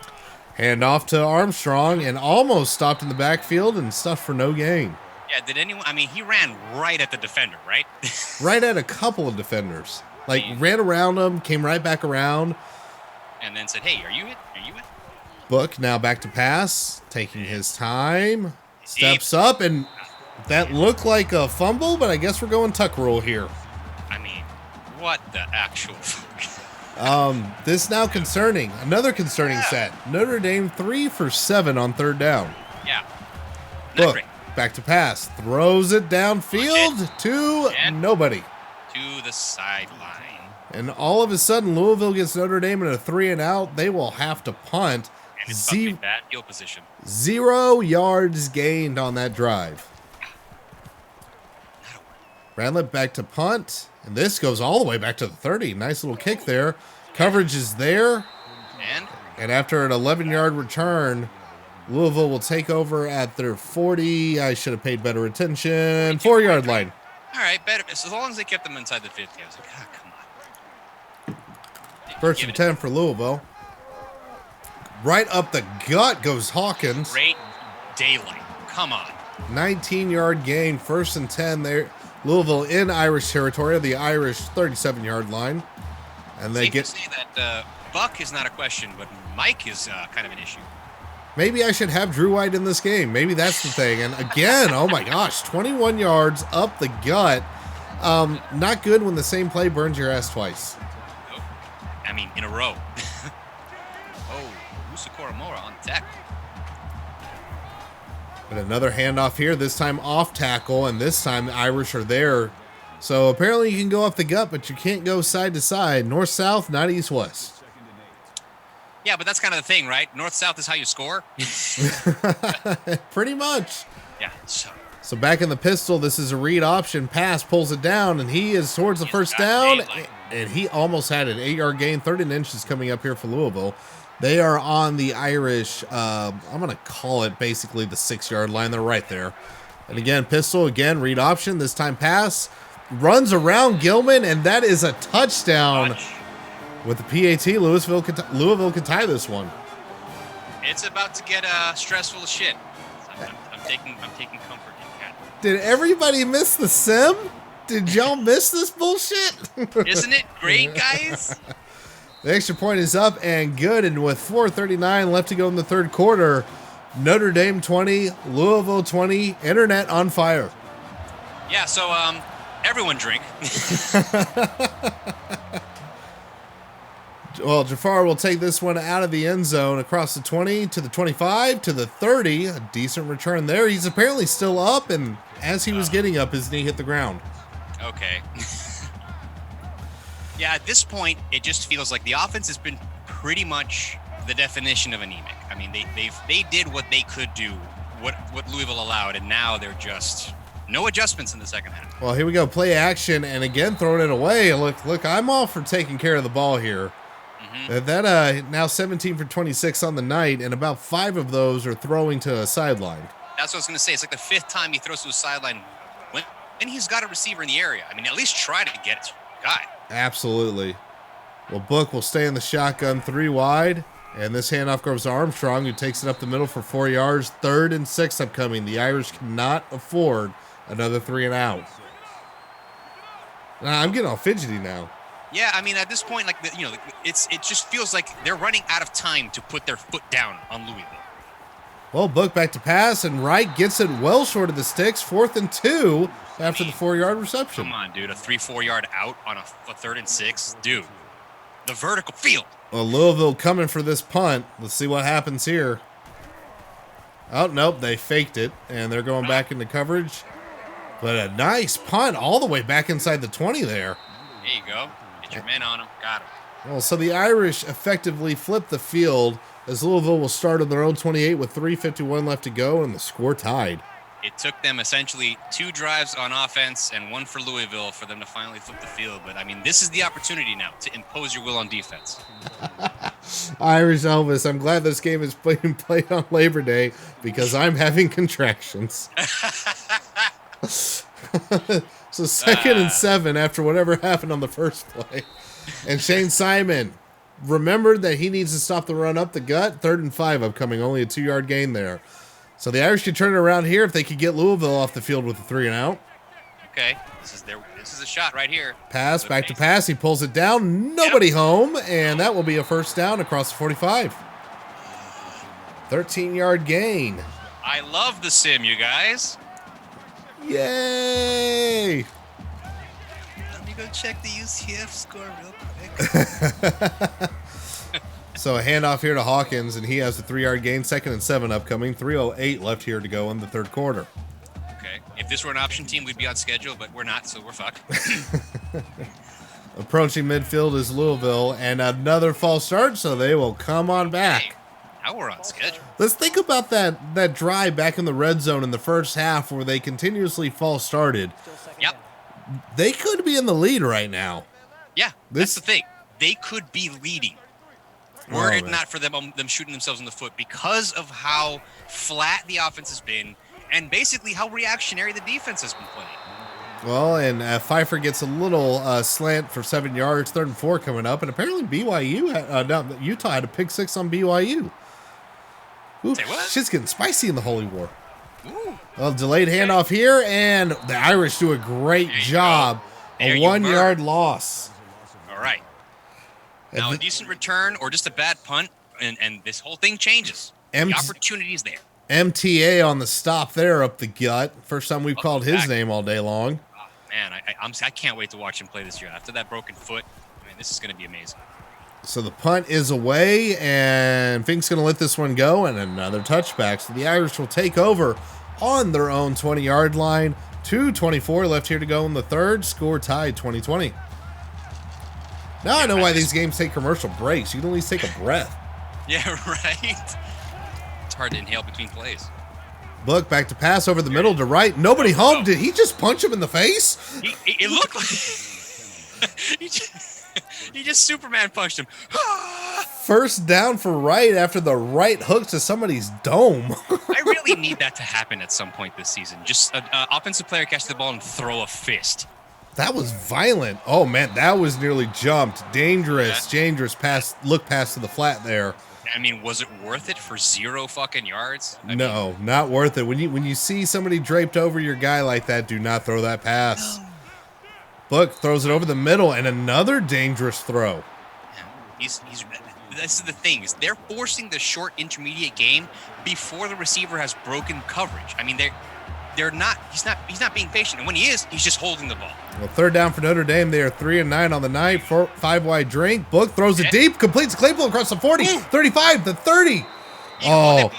Hand off to Armstrong and almost stopped in the backfield and stuffed for no gain. Yeah, did anyone? I mean, he ran right at the defender, right? Right at a couple of defenders. Like, ran around them, came right back around. And then said, hey, are you it? Are you it? Book now back to pass, taking his time. Steps up, and that looked like a fumble, but I guess we're going tuck rule here. I mean, what the actual fuck? This now concerning. Another concerning set. Notre Dame 3 for 7 on third down. Yeah. Book back to pass. Throws it downfield to nobody. To the sideline. And all of a sudden, Louisville gets Notre Dame in a 3-and-out. They will have to punt. And it's about to be bad field position. 0 yards gained on that drive. Radlett back to punt. And this goes all the way back to the 30. Nice little kick there. Coverage is there. And after an 11-yard return, Louisville will take over at their 40. I should have paid better attention. 4-yard line. All right, better. As long as they kept them inside the 50. I was like, come on. First and 10 for Louisville. Right up the gut goes Hawkins. Great daylight. Come on. 19-yard gain. First and 10 there. Louisville in Irish territory, the Irish 37-yard line. And they to say that Buck is not a question, but Mike is kind of an issue. Maybe I should have Drew White in this game. Maybe that's the thing. And again, oh my gosh, 21 yards up the gut. Not good when the same play burns your ass twice. Nope. I mean, in a row. Oh, Musa Koromora on deck. And another handoff here, this time off tackle, and this time the Irish are there. So apparently you can go off the gut, but you can't go side to side. North-south, not east-west. Yeah, but that's kind of the thing, right? North-south is how you score. Pretty much. Yeah. So back in the pistol, this is a read option. Pass, pulls it down, and he is towards the first down. And he almost had an 8-yard gain, 13 inches coming up here for Louisville. They are on the Irish, I'm going to call it basically the 6-yard line. They're right there. And again, pistol, again, read option. This time pass. Runs around Gilman, and that is a touchdown. With the PAT, Louisville can tie this one. It's about to get stressful as shit. I'm taking comfort in that. Did everybody miss the sim? Did y'all miss this bullshit? Isn't it great, guys? The extra point is up and good, and with 4:39 left to go in the third quarter, Notre Dame 20, Louisville 20, internet on fire. Yeah, so everyone drink. Well, Jafar will take this one out of the end zone across the 20 to the 25 to the 30. A decent return there. He's apparently still up, and as he was getting up, his knee hit the ground. Okay. Yeah, at this point, it just feels like the offense has been pretty much the definition of anemic. I mean, they did what they could do, what Louisville allowed, and now they're just no adjustments in the second half. Well, here we go, play action, and again throwing it away. Look, I'm all for taking care of the ball here. Mm-hmm. That now 17 for 26 on the night, and about 5 of those are throwing to a sideline. That's what I was going to say. It's like the 5th time he throws to a sideline when he's got a receiver in the area. I mean, at least try to get it to the guy. Absolutely. Well, Book will stay in the shotgun 3 wide, and this handoff goes to Armstrong, who takes it up the middle for 4 yards. 3rd and 6 upcoming. The Irish cannot afford another 3-and-out. I'm getting all fidgety now. Yeah, I mean, at this point, it just feels like they're running out of time to put their foot down on Louisville. Well, Book back to pass, and Wright gets it well short of the sticks. 4th and 2 after the 4-yard reception. Come on, dude. A 3-4 yard out on a 3rd and 6. Dude, the vertical field. Well, Louisville coming for this punt. Let's see what happens here. Oh, nope, they faked it, and they're going back into coverage. But a nice punt all the way back inside the 20 there. There you go. Get your men on him. Got him. Well, so the Irish effectively flipped the field as Louisville will start on their own 28 with 3:51 left to go, and the score tied. It took them essentially 2 drives on offense and 1 for Louisville for them to finally flip the field. But, I mean, this is the opportunity now to impose your will on defense. Irish Elvis, I'm glad this game is being played on Labor Day because I'm having contractions. So 2nd and 7 after whatever happened on the first play. And Shane Simon remembered that he needs to stop the run up the gut. 3rd and 5 upcoming, only a 2-yard gain there. So the Irish could turn it around here if they could get Louisville off the field with a 3 and out. Okay, this is a shot right here. Pass, back to pass. He pulls it down. Nobody home, and that will be a first down across the 45. 13-yard gain. I love the sim, you guys. Yay! Let me go check the UCF score real quick. So a handoff here to Hawkins, and he has a 3-yard gain. 2nd and 7 upcoming. 3:08 left here to go in the third quarter. Okay. If this were an option team, we'd be on schedule, but we're not, so we're fucked. Approaching midfield is Louisville, and another false start, so they will come on back. Hey, now we're on schedule. Let's think about that drive back in the red zone in the first half where they continuously false started. Yep. They could be in the lead right now. Yeah, that's the thing. They could be leading. Were it not for them shooting themselves in the foot because of how flat the offense has been and basically how reactionary the defense has been playing. Well, and Pfeiffer gets a little slant for 7 yards, 3rd and 4 coming up, and apparently Utah had a pick 6 on BYU. Ooh, Say what? Shit's getting spicy in the Holy War. Ooh. Well, delayed handoff here, and the Irish do a great job. A 1-yard loss. All right. Now, a decent return or just a bad punt, and this whole thing changes. The opportunity is there. MTA on the stop there up the gut. First time we've called his name all day long. Oh, man, I can't wait to watch him play this year. After that broken foot, I mean, this is going to be amazing. So the punt is away, and Fink's going to let this one go, and another touchback. So the Irish will take over on their own 20-yard line. 2:24 left here to go in the third. Score tied 20-20. Now I know why these games take commercial breaks. You can at least take a breath. Yeah, right. It's hard to inhale between plays. Book back to pass over the middle to right. Nobody home. Did he just punch him in the face? It looked like he just Superman punched him. First down for right after the right hook to somebody's dome. I really need that to happen at some point this season. Just an offensive player catch the ball and throw a fist. That was violent. Oh, man, that was nearly jumped. Dangerous pass. Look pass to the flat there. I mean, was it worth it for 0 fucking yards? No, not worth it. When you see somebody draped over your guy like that, do not throw that pass. No. Book throws it over the middle, and another dangerous throw. This is the thing, is they're forcing the short intermediate game before the receiver has broken coverage. I mean, he's not being patient, and when he is, he's just holding the ball. Well, 3rd down for Notre Dame. They are 3 and 9 on the night. 5-wide drink. Book throws it deep, completes Claypool across the 40, 35, the 30. Oh.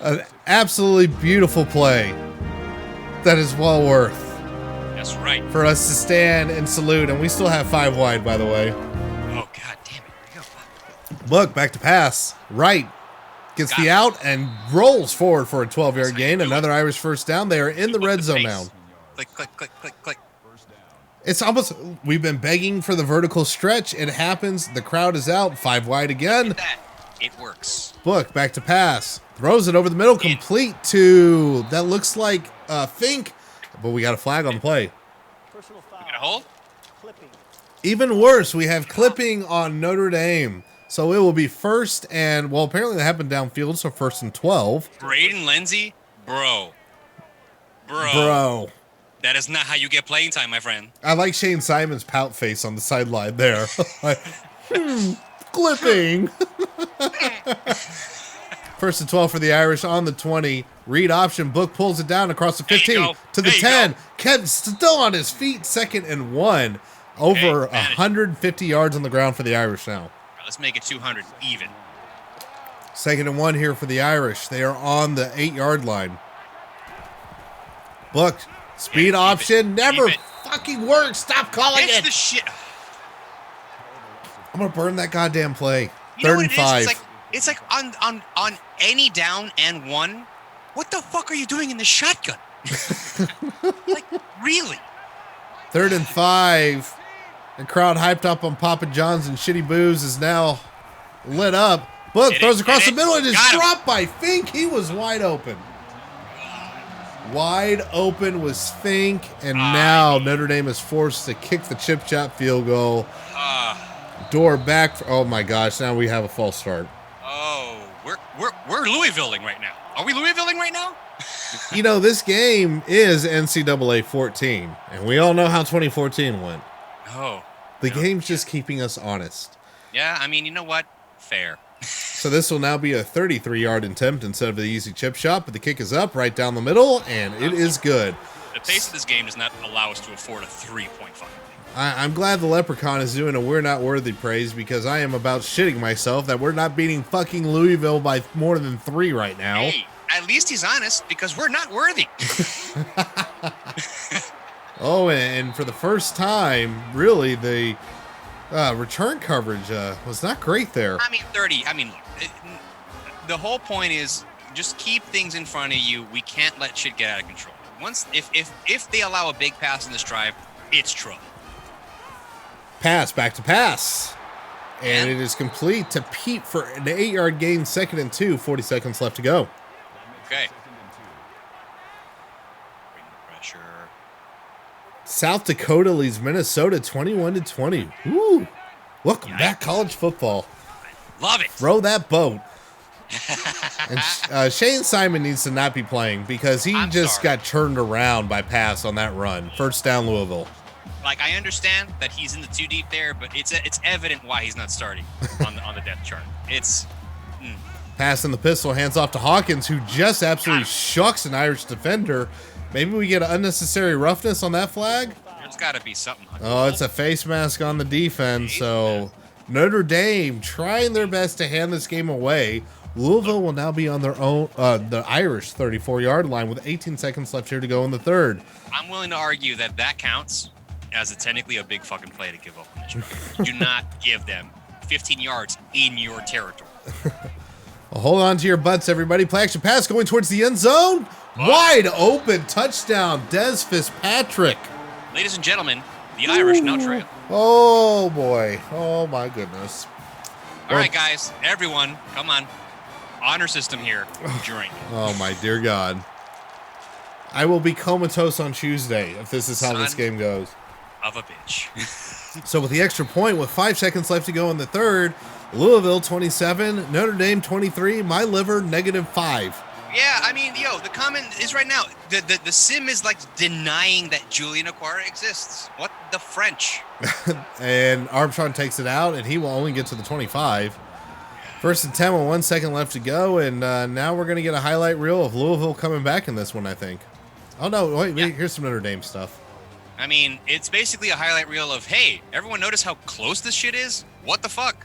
An absolutely beautiful play. That is well worth. That's right. For us to stand and salute, and we still have 5 wide, by the way. Oh, God damn it. Here we go. Book back to pass. Right. Gets the out and rolls forward for a 12-yard gain. Another Irish first down. They are in the red zone now. Click, click, click, click, click. It's almost, we've been begging for the vertical stretch. It happens. The crowd is out. 5 wide again. It works. Book back to pass. Throws it over the middle. Complete to, that looks like Fink. But we got a flag on the play. We got a hold? Even worse, we have clipping on Notre Dame. So it will be first and, well, apparently that happened downfield, so 1st and 12. Braden Lindsay? Bro. That is not how you get playing time, my friend. I like Shane Simon's pout face on the sideline there. Clipping. 1st and 12 for the Irish on the 20. Read option. Book pulls it down across the 15 to the 10. Kent still on his feet. 2nd and 1. Over 150 yards on the ground for the Irish now. Let's make it 200 even. 2nd and 1 here for the Irish. They are on the 8-yard line. Book, speed option never fucking works. Stop calling It's it. the shit. I'm going to burn that goddamn play. You know 3rd what and it 5. is? It's like on any down and one, what the fuck are you doing in the shotgun? Like, really? 3rd and 5. The crowd hyped up on Papa John's and Shitty Booze is now lit up. Book throws across the middle and is dropped by Fink. He was wide open. Wide open was Fink, and now Notre Dame is forced to kick the chip chop field goal. Door back. Oh my gosh! Now we have a false start. Oh, we're Louisvilling right now. Are we Louisvilling right now? You know, this game is NCAA 14, and we all know how 2014 went. Oh, the game's just keeping us honest. Yeah, I mean, you know what? Fair. So this will now be a 33-yard attempt instead of the easy chip shot, but the kick is up right down the middle, and it is good. The pace of this game does not allow us to afford a 3.5. I'm glad the Leprechaun is doing a We're Not Worthy praise, because I am about shitting myself that we're not beating fucking Louisville by more than 3 right now. Hey, at least he's honest, because we're not worthy. Oh, and for the first time, really, the return coverage was not great there. I mean, 30. I mean, look, the whole point is just keep things in front of you. We can't let shit get out of control. Once, if they allow a big pass in this drive, it's trouble. Pass, back to pass. And it is complete to Pete for an 8-yard gain, 2nd and 2, 40 seconds left to go. Okay. Bring the pressure. South Dakota leads Minnesota 21-20. Woo! Welcome back, college football. Love it. Throw that boat. And Shane Simon needs to not be playing because he got turned around by pass on that run. First down, Louisville. Like, I understand that he's in the too deep there, but it's evident why he's not starting on the depth chart. It's pass in the pistol, hands off to Hawkins, who just absolutely shucks an Irish defender. Maybe we get an unnecessary roughness on that flag. There's got to be something. Oh, it's a face mask on the defense. So Notre Dame trying their best to hand this game away. Louisville will now be on their own, the Irish 34-yard line with 18 seconds left here to go in the 3rd. I'm willing to argue that counts as technically a big fucking play to give up on this drive. Do not give them 15 yards in your territory. Well, hold on to your butts, everybody. Play action pass going towards the end zone. Wide open touchdown, Des Fitzpatrick. Ladies and gentlemen, the Irish now trail. Oh, boy. Oh, my goodness. All right, guys. Everyone, come on. Honor system here. Drink. Oh, my dear God. I will be comatose on Tuesday if this is how this game goes. Of a bitch. So with the extra point, with 5 seconds left to go in the 3rd, Louisville 27, Notre Dame 23, my liver -5. Yeah, I mean, the comment is right now, the sim is like denying that Julian Aquara exists. What the French? And Armstrong takes it out, and he will only get to the 25. 1st and 10 with 1 second left to go, and now we're going to get a highlight reel of Louisville coming back in this one, I think. Oh, no, wait, here's some Notre Dame stuff. I mean, it's basically a highlight reel of, hey, everyone notice how close this shit is? What the fuck?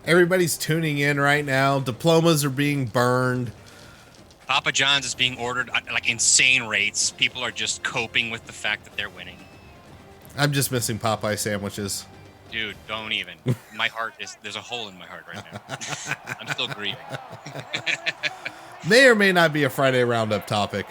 Everybody's tuning in right now. Diplomas are being burned. Papa John's is being ordered at like insane rates. People are just coping with the fact that they're winning. I'm just missing Popeye sandwiches. Dude, don't even. My heart there's a hole in my heart right now. I'm still grieving. May or may not be a Friday Roundup topic.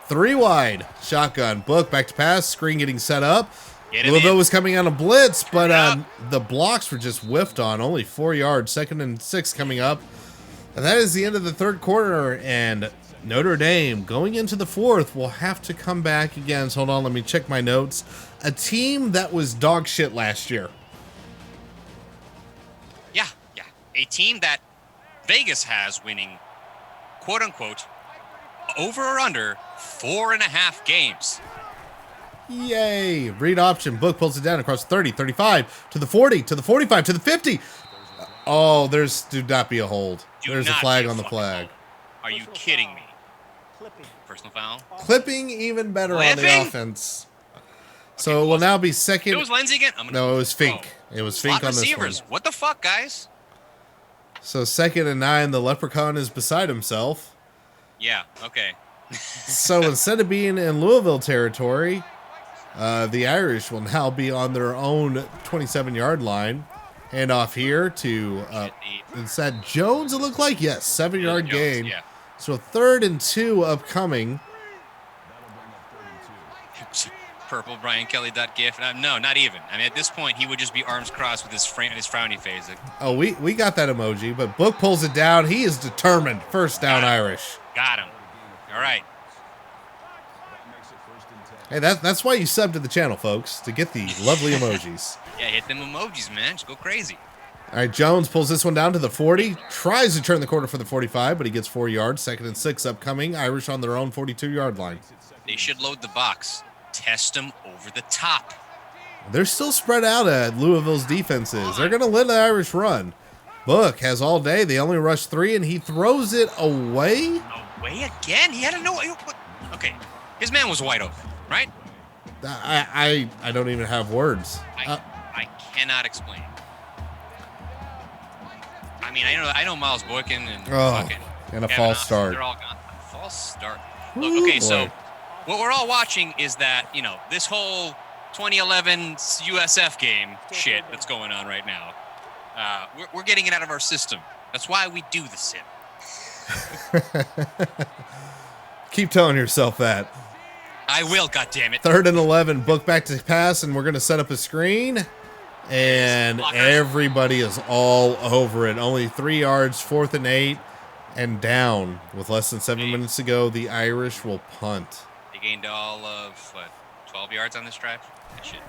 3 wide. Shotgun. Book. Back to pass. Screen getting set up. Louisville was coming on a blitz, but the blocks were just whiffed on. Only 4 yards. 2nd and 6 coming up. And that is the end of the 3rd quarter. And Notre Dame, going into the 4th, will have to come back against, hold on, let me check my notes, a team that was dog shit last year. Yeah. A team that Vegas has winning, quote unquote, over or under 4.5 games. Yay. Read option. Book pulls it down across 30, 35, to the 40, to the 45, to the 50. Oh, do not be a hold. There's a flag on the flag. Hold. Are you kidding me? Personal foul. Clipping even better on the offense. So it will now be second. It was Lindsey again? No, it was Fink. Oh. It was Fink Slot on this receivers. one. What the fuck, guys? So 2nd and 9, the Leprechaun is beside himself. Yeah, okay. So instead of being in Louisville territory, the Irish will now be on their own 27-yard line. Hand off here to, is that Jones, it looked like? Yes, 7-yard gain. Yeah. So 3rd and 2 upcoming. Purple Brian Kelly .gif. No, not even. I mean, at this point, he would just be arms crossed with his frowny face. Like, Oh, we got that emoji, but Book pulls it down. He is determined. First down, Irish. got him. All right. Hey, that's why you sub to the channel, folks, to get the lovely emojis. Yeah, hit them emojis, man. Just go crazy. All right, Jones pulls this one down to the 40. Tries to turn the corner for the 45, but he gets 4 yards. 2nd and 6 upcoming. Irish on their own 42-yard line. They should load the box. Test them over the top. They're still spread out at Louisville's defenses. They're going to let the Irish run. Book has all day. They only rush 3, and he throws it away. Away again? He had to know. Okay, his man was wide open, right? I don't even have words. I cannot explain. I mean, I know Miles Boykin and fucking and a Kevin false Austin, start. They're all gone. False start. Look, Ooh, okay, so boy. what we're all watching is that, this whole 2011 USF game shit that's going on right now. We're getting it out of our system. That's why we do the sim. Keep telling yourself that. I will, goddammit. 3rd and 11, Book back to pass, and we're going to set up a screen. And everybody is all over it. Only 3 yards, 4th and 8, and down. With less than 7 minutes to go, the Irish will punt. They gained all of, 12 yards on this drive? That shit.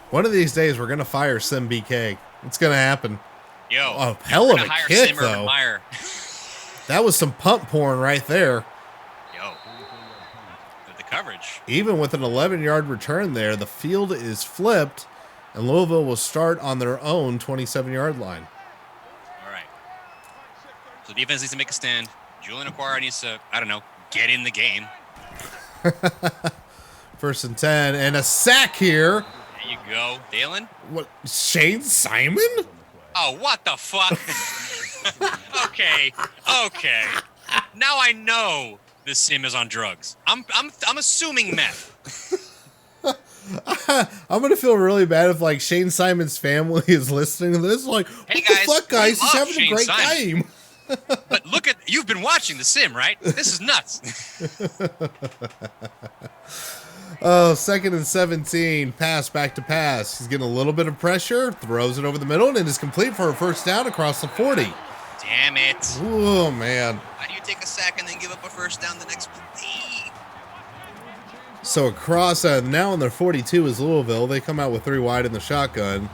One of these days, we're going to fire Sim BK. It's going to happen. Yo. A hell of a kick, Simmer though. Meyer. That was some punt porn right there. Yo. The coverage. Even with an 11-yard return there, the field is flipped, and Louisville will start on their own 27-yard line. All right. So defense needs to make a stand. Julian Aquara needs to, get in the game. 1st and 10, and a sack here. There you go. Dalen? What? Shane Simon? Oh, what the fuck? Okay. Now I know this sim is on drugs. I'm assuming meth. I'm gonna feel really bad if Shane Simon's family is listening to this. Like, Hey, what the guys, fuck, guys? we He's love having a Shane great Simon. game. But look at, you've been watching the sim, right? This is nuts. Oh, 2nd and 17, pass back to pass. He's getting a little bit of pressure, throws it over the middle, and it is complete for a first down across the 40. Damn it. Oh, man. How do you take a sack and then give up a first down the next play? So across, now on their 42 is Louisville. They come out with 3 wide in the shotgun.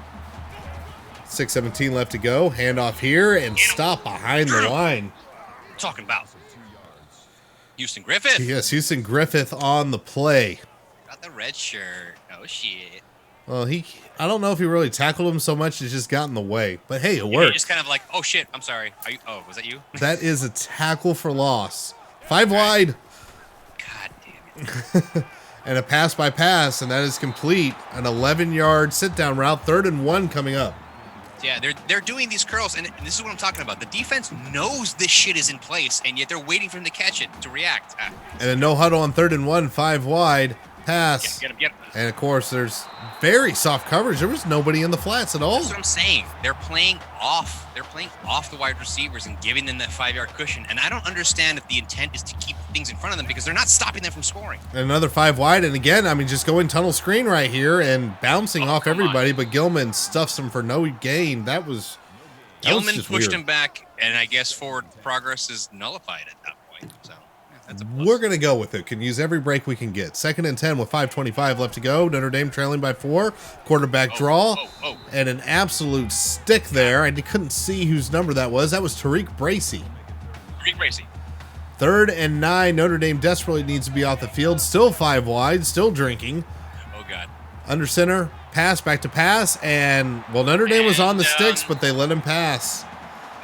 6:17 left to go. Handoff here and stop behind the line. Talking about Houston Griffith. Yes, Houston Griffith on the play. Got the red shirt. Oh, shit. Well, I don't know if he really tackled him so much, it's just got in the way. But hey, it Yeah, worked. just kind of like, oh, shit, I'm sorry. Was that you? That is a tackle for loss. 5 wide. God damn it. And a pass by pass, and that is complete. An 11-yard sit-down route, 3rd and 1 coming up. Yeah, they're doing these curls, and this is what I'm talking about. The defense knows this shit is in place, and yet they're waiting for him to catch it, to react. And a no huddle on 3rd and 1, 5 wide. Pass. Get him. And of course, there's very soft coverage. There was nobody in the flats at all. That's what I'm saying. They're playing off. They're playing off the wide receivers and giving them that 5-yard cushion. And I don't understand if the intent is to keep things in front of them because they're not stopping them from scoring. And another 5 wide. And again, just going tunnel screen right here and bouncing off everybody. But Gilman stuffs him for no gain. Gilman pushed weird. him back, and I guess forward progress is nullified at that point. So that's a plus. We're going to go with it. Can use every break we can get. 2nd and 10 with 5:25 left to go. Notre Dame trailing by 4. Quarterback draw. And an absolute stick there. I couldn't see whose number that was. That was Tariq Bracy. 3rd and 9. Notre Dame desperately needs to be off the field. Still 5 wide. Still drinking. Oh, God. Under center. Pass back to pass. And, Notre Dame was on the sticks, but they let him pass.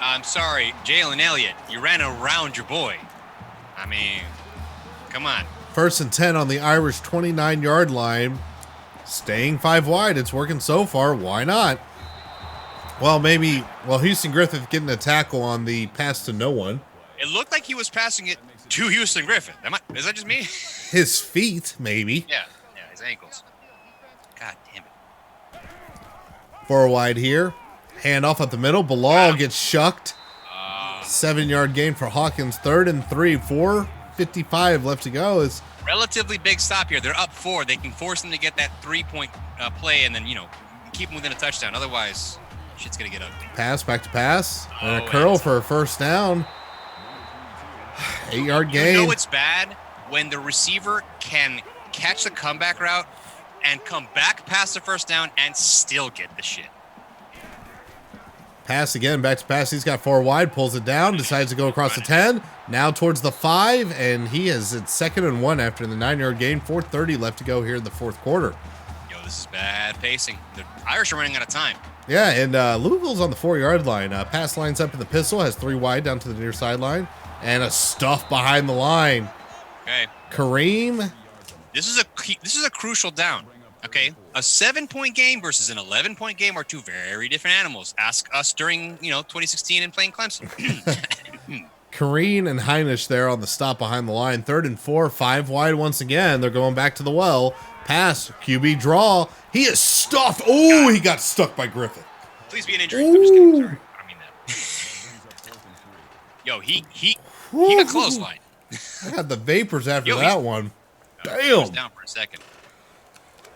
I'm sorry, Jalen Elliott. You ran around your boy. I mean, come on. 1st and 10 on the Irish 29-yard line. Staying 5 wide. It's working so far. Why not? Well, maybe. Well, Houston Griffith getting a tackle on the pass to no one. It looked like he was passing it to Houston Griffith. Is that just me? His feet, maybe. Yeah, his ankles. God damn it. 4 wide here. Hand off at the middle. Bilal gets shucked. 7-yard gain for Hawkins. 3rd and 3. 4:55 left to go. It's relatively big stop here. They're up 4. They can force them to get that 3-point play and then, keep them within a touchdown. Otherwise, shit's going to get ugly. pass, back to pass. And a curl for a first down. 8-yard gain. You know it's bad when the receiver can catch the comeback route and come back past the first down and still get the shit. Pass again, back to pass. He's got 4 wide, pulls it down, decides to go across the 10. Now towards the 5, and he is at 2nd and 1 after the 9-yard gain. 4:30 left to go here in the 4th quarter. Yo, this is bad pacing. The Irish are running out of time. Yeah, and Louisville's on the 4-yard line. Pass lines up in the pistol, has 3 wide down to the near sideline, and a stuff behind the line. Okay. Kareem. This is a crucial down. Okay, a 7-point game versus an 11-point game are two very different animals. Ask us during 2016 and playing Clemson. Kareem and Heinisch there on the stop behind the line. 3rd and 4, 5 wide once again. They're going back to the well. Pass, QB draw. He is stuffed. Oh, he got stuck by Griffith. Please be an injury. I'm just kidding. Sorry, I don't mean that. Yo, he got clothesline. I had the vapors after Yo, that one. He Damn. was down for a second.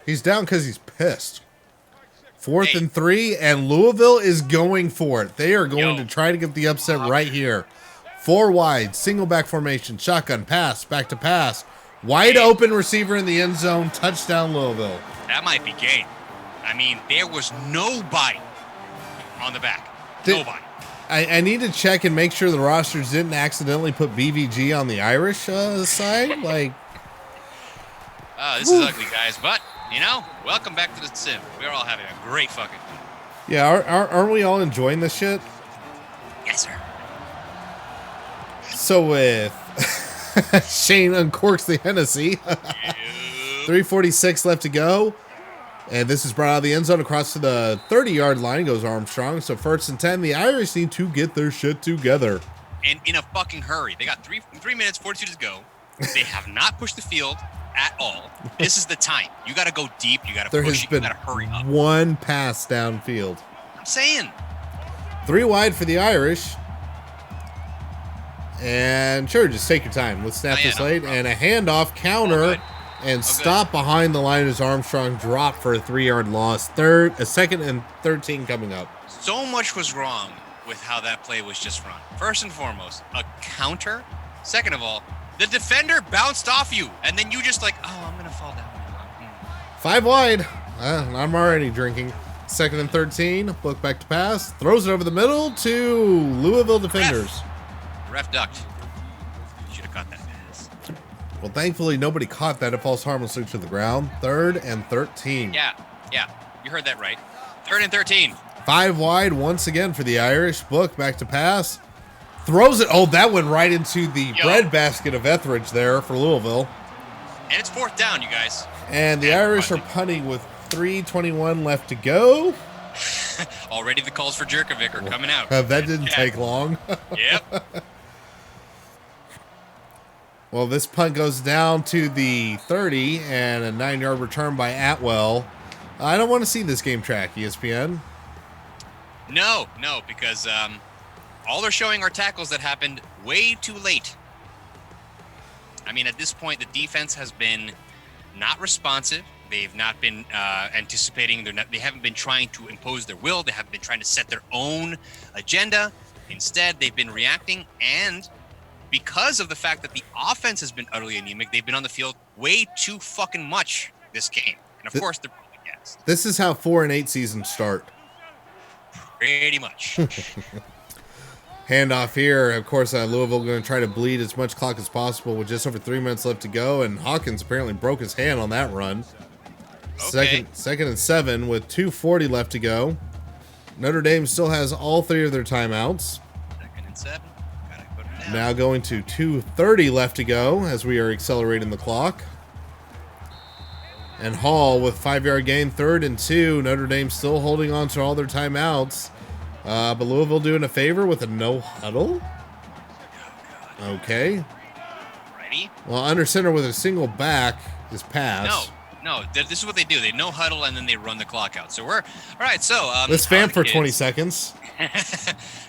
He's down because he's pissed. 4th and 3, and Louisville is going for it. They are going to try to get the upset right here. 4 wide, single back formation, shotgun, pass, back to pass. Wide open receiver in the end zone, touchdown Louisville. That might be game. I mean, there was nobody on the back. Nobody. I need to check and make sure the rosters didn't accidentally put BVG on the Irish side. Like, this is ugly, guys, but welcome back to the sim. We're all having a great fucking time. Yeah, aren't we all enjoying this shit? Yes, sir. So with Shane uncorks the Hennessy. 3:46 left to go. And this is brought out of the end zone across to the 30-yard line. Goes Armstrong. So 1st and 10. The Irish need to get their shit together. And in a fucking hurry. They got 3 minutes, 42 to go. They have not pushed the field at all. This is the time. You got to go deep. You got to push it. You got to hurry up. One pass downfield. I'm saying. 3 wide for the Irish. And sure, just take your time. Let's snap this late. And a handoff, counter, and stop behind the line as Armstrong dropped for a 3-yard loss. 2nd and 13 coming up. So much was wrong with how that play was just run. First and foremost, a counter. Second of all, the defender bounced off you, and then you just I'm going to fall down. 5 wide. I'm already drinking. 2nd and 13. Book back to pass. Throws it over the middle to Louisville defenders. Ref ducked. Should have caught that pass. Well, thankfully, nobody caught that. It falls harmlessly to the ground. 3rd and 13. Yeah. You heard that right. 3rd and 13. 5 wide once again for the Irish. Book back to pass. Throws it. Oh, that went right into the breadbasket of Etheridge there for Louisville. And it's 4th down, you guys. And the Irish are punting with 3:21 left to go. Already the calls for Jerkovic are coming out. That didn't take long. Yep. Well, this punt goes down to the 30 and a 9-yard return by Atwell. I don't want to see this game track, ESPN. No, because all they're showing are tackles that happened way too late. I mean, at this point, the defense has been not responsive. They've not been anticipating. They haven't been trying to impose their will. They haven't been trying to set their own agenda. Instead, they've been reacting, and because of the fact that the offense has been utterly anemic, they've been on the field way too fucking much this game. And of course, they're probably gassed. This is how 4 and 8 seasons start. Pretty much. Handoff here. Of course, Louisville going to try to bleed as much clock as possible with just over 3 minutes left to go. And Hawkins apparently broke his hand on that run. Okay. Second and 7 with 2:40 left to go. Notre Dame still has all 3 of their timeouts. 2nd and 7. Gotta put it down. Now going to 2:30 left to go as we are accelerating the clock. And Hall with 5-yard gain, 3rd and 2. Notre Dame still holding on to all their timeouts. But Louisville doing a favor with a no huddle. Okay. Ready? Well, under center with a single back is pass. No. This is what they do. They no huddle and then they run the clock out. So we're all right. So let's vamp for 20 seconds.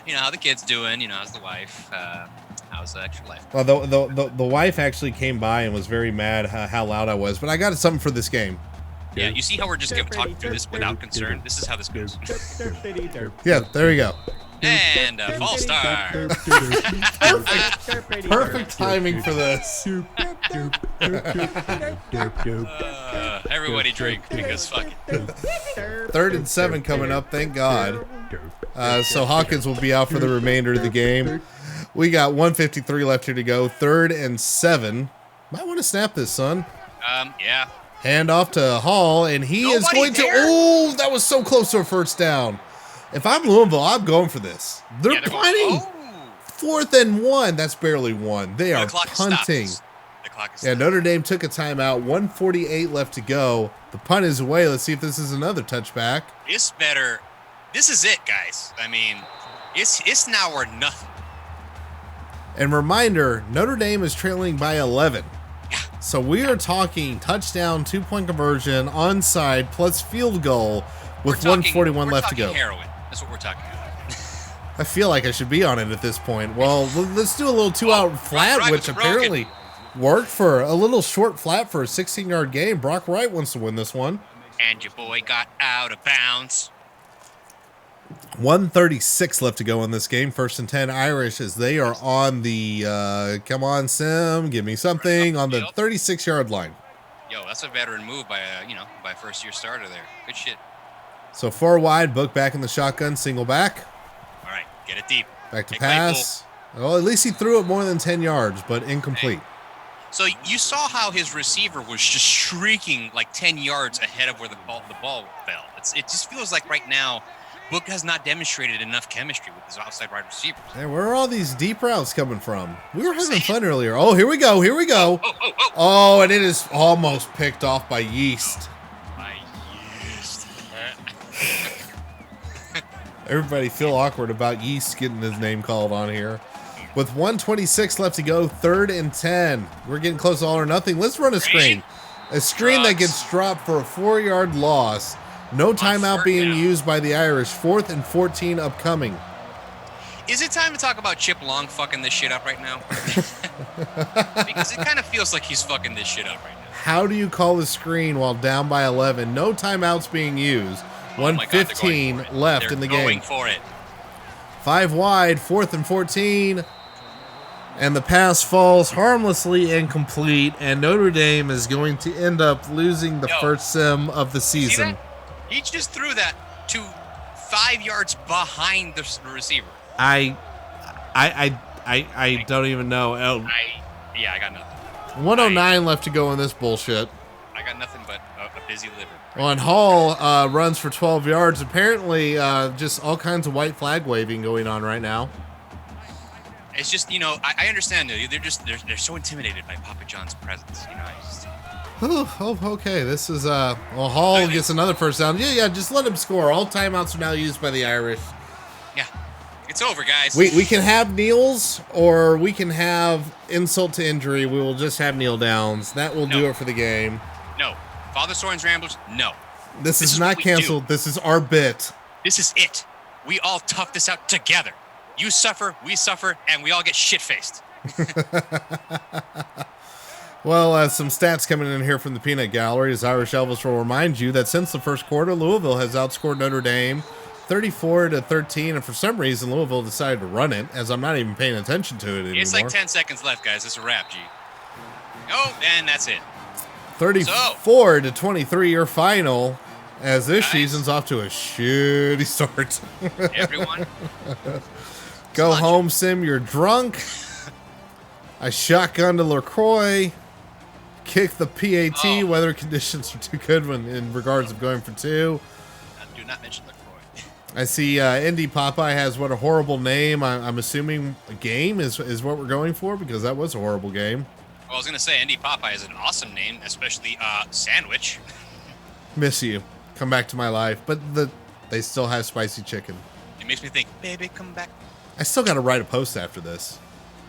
You know how the kid's doing. You know, how's the wife? How's the extra life? Well, the wife actually came by and was very mad how loud I was, but I got something for this game. Yeah, you see how we're just talking through this without concern? This is how this goes. Yeah, there you go. And a false start. Perfect timing for this. Everybody drink because fuck it. 3rd and 7 coming up, thank God. So Hawkins will be out for the remainder of the game. We got 1:53 left here to go. 3rd and 7. Might want to snap this, son. Yeah. Hand off to Hall, and he is going to. Oh, that was so close to a first down. If I'm Louisville, I'm going for they're punting. 4th and 1. That's barely one. They are punting. The clock is Yeah, Notre Dame took a timeout. 1:48 left to go. The punt is away. Let's see if this is another touchback. It's better. This is it, guys. I mean, it's now or nothing. And reminder, Notre Dame is trailing by 11. So we are talking touchdown, 2-point conversion, onside, plus field goal with 1:41 left to go. Heroin. That's what we're talking about. I feel like I should be on it at this point. Well, let's do a little 2-out flat, which apparently worked for a little short flat for a 16-yard gain. Brock Wright wants to win this one. And your boy got out of bounds. 1:36 left to go in this game. 1st and 10 Irish as they are on the, come on, Sim, give me something, on the 36-yard line. Yo, that's a veteran move by by first-year starter there. Good shit. So 4 wide, Book back in the shotgun, single back. All right, get it deep. Back to pass. Well, at least he threw it more than 10 yards, but incomplete. So you saw how his receiver was just shrieking like 10 yards ahead of where the ball fell. It just feels like right now, Book has not demonstrated enough chemistry with his outside wide receivers. Hey, where are all these deep routes coming from? We were having fun earlier. Oh, here we go. Oh, and it is almost picked off by Yeast. Everybody feel awkward about Yeast getting his name called on here. With 1:26 left to go, 3rd and 10. We're getting close to all or nothing. Let's run a screen. A screen that gets dropped for a 4-yard loss. No timeout being used by the Irish. 4th and 14 upcoming. Is it time to talk about Chip Long fucking this shit up right now? Because it kind of feels like he's fucking this shit up right now. How do you call the screen while down by 11? No timeouts being used. 1:15 left in the game. They're going for it. 5 wide, 4th and 14. And the pass falls harmlessly incomplete. And Notre Dame is going to end up losing the first sim of the season. He just threw that to 5 yards behind the receiver. I don't even know. I got nothing. 109 left to go in this bullshit. I got nothing but a busy liver. Well, and Hall runs for 12 yards. Apparently, just all kinds of white flag waving going on right now. It's just, I understand. They're so intimidated by Papa John's presence. Oh, okay. This is Hall gets another first down. Yeah. Just let him score. All timeouts are now used by the Irish. Yeah, it's over, guys. We can have kneels, or we can have insult to injury. We will just have kneel downs. That will do it for the game. No, Father Soren's Ramblers. No, this is not canceled. This is our bit. This is it. We all tough this out together. You suffer, we suffer, and we all get shit-faced. Well, some stats coming in here from the Peanut Gallery. As Irish Elvis will remind you that since the first quarter, Louisville has outscored Notre Dame 34-13, and for some reason, Louisville decided to run it, as I'm not even paying attention to it anymore. It's like 10 seconds left, guys. It's a wrap, G. Oh, and that's it. 34-23, your final, as this season's off to a shitty start. Everyone. Go home, Sim, you're drunk. I shotgun to LaCroix. Kick the PAT. Weather conditions are too good in regards of going for 2. Do not mention LaCroix. I see Indy Popeye has what a horrible name. I'm assuming a game is what we're going for, because that was a horrible game. Well, I was going to say Indy Popeye is an awesome name, especially sandwich. Miss you. Come back to my life. But they still have spicy chicken. It makes me think, baby, come back. I still got to write a post after this.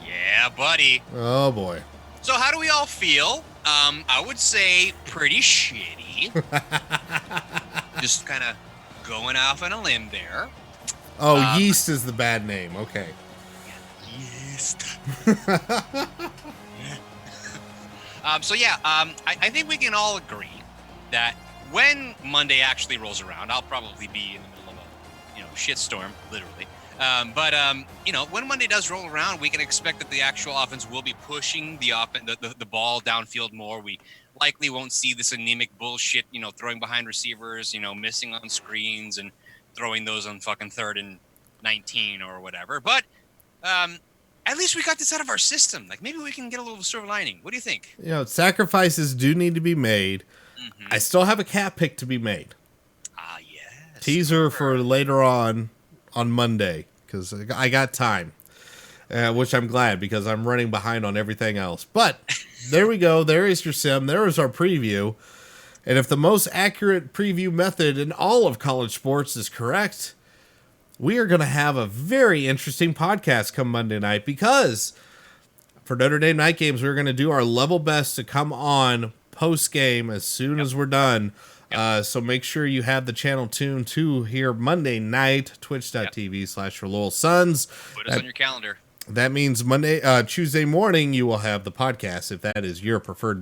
Yeah, buddy. Oh, boy. So how do we all feel? I would say pretty shitty. Just kind of going off on a limb there. Oh, yeast is the bad name. Okay. Yeast. I think we can all agree that when Monday actually rolls around, I'll probably be in the middle of a shitstorm, literally. When Monday does roll around, we can expect that the actual offense will be pushing the ball downfield more. We likely won't see this anemic bullshit, throwing behind receivers, missing on screens and throwing those on fucking 3rd and 19 or whatever. But at least we got this out of our system. Like, maybe we can get a little silver lining. What do you think? Sacrifices do need to be made. Mm-hmm. I still have a cat pick to be made. Ah, yes. Teaser for later on Monday, because I got time, which I'm glad, because I'm running behind on everything else. But there we go. There is your sim. There is our preview. And if the most accurate preview method in all of college sports is correct, we are going to have a very interesting podcast come Monday night, because for Notre Dame night games, we're going to do our level best to come on post-game as soon as we're done. So make sure you have the channel tuned to here Monday night, twitch.tv/for Suns. Put us on your calendar. That means Tuesday morning, you will have the podcast if that is your preferred medium.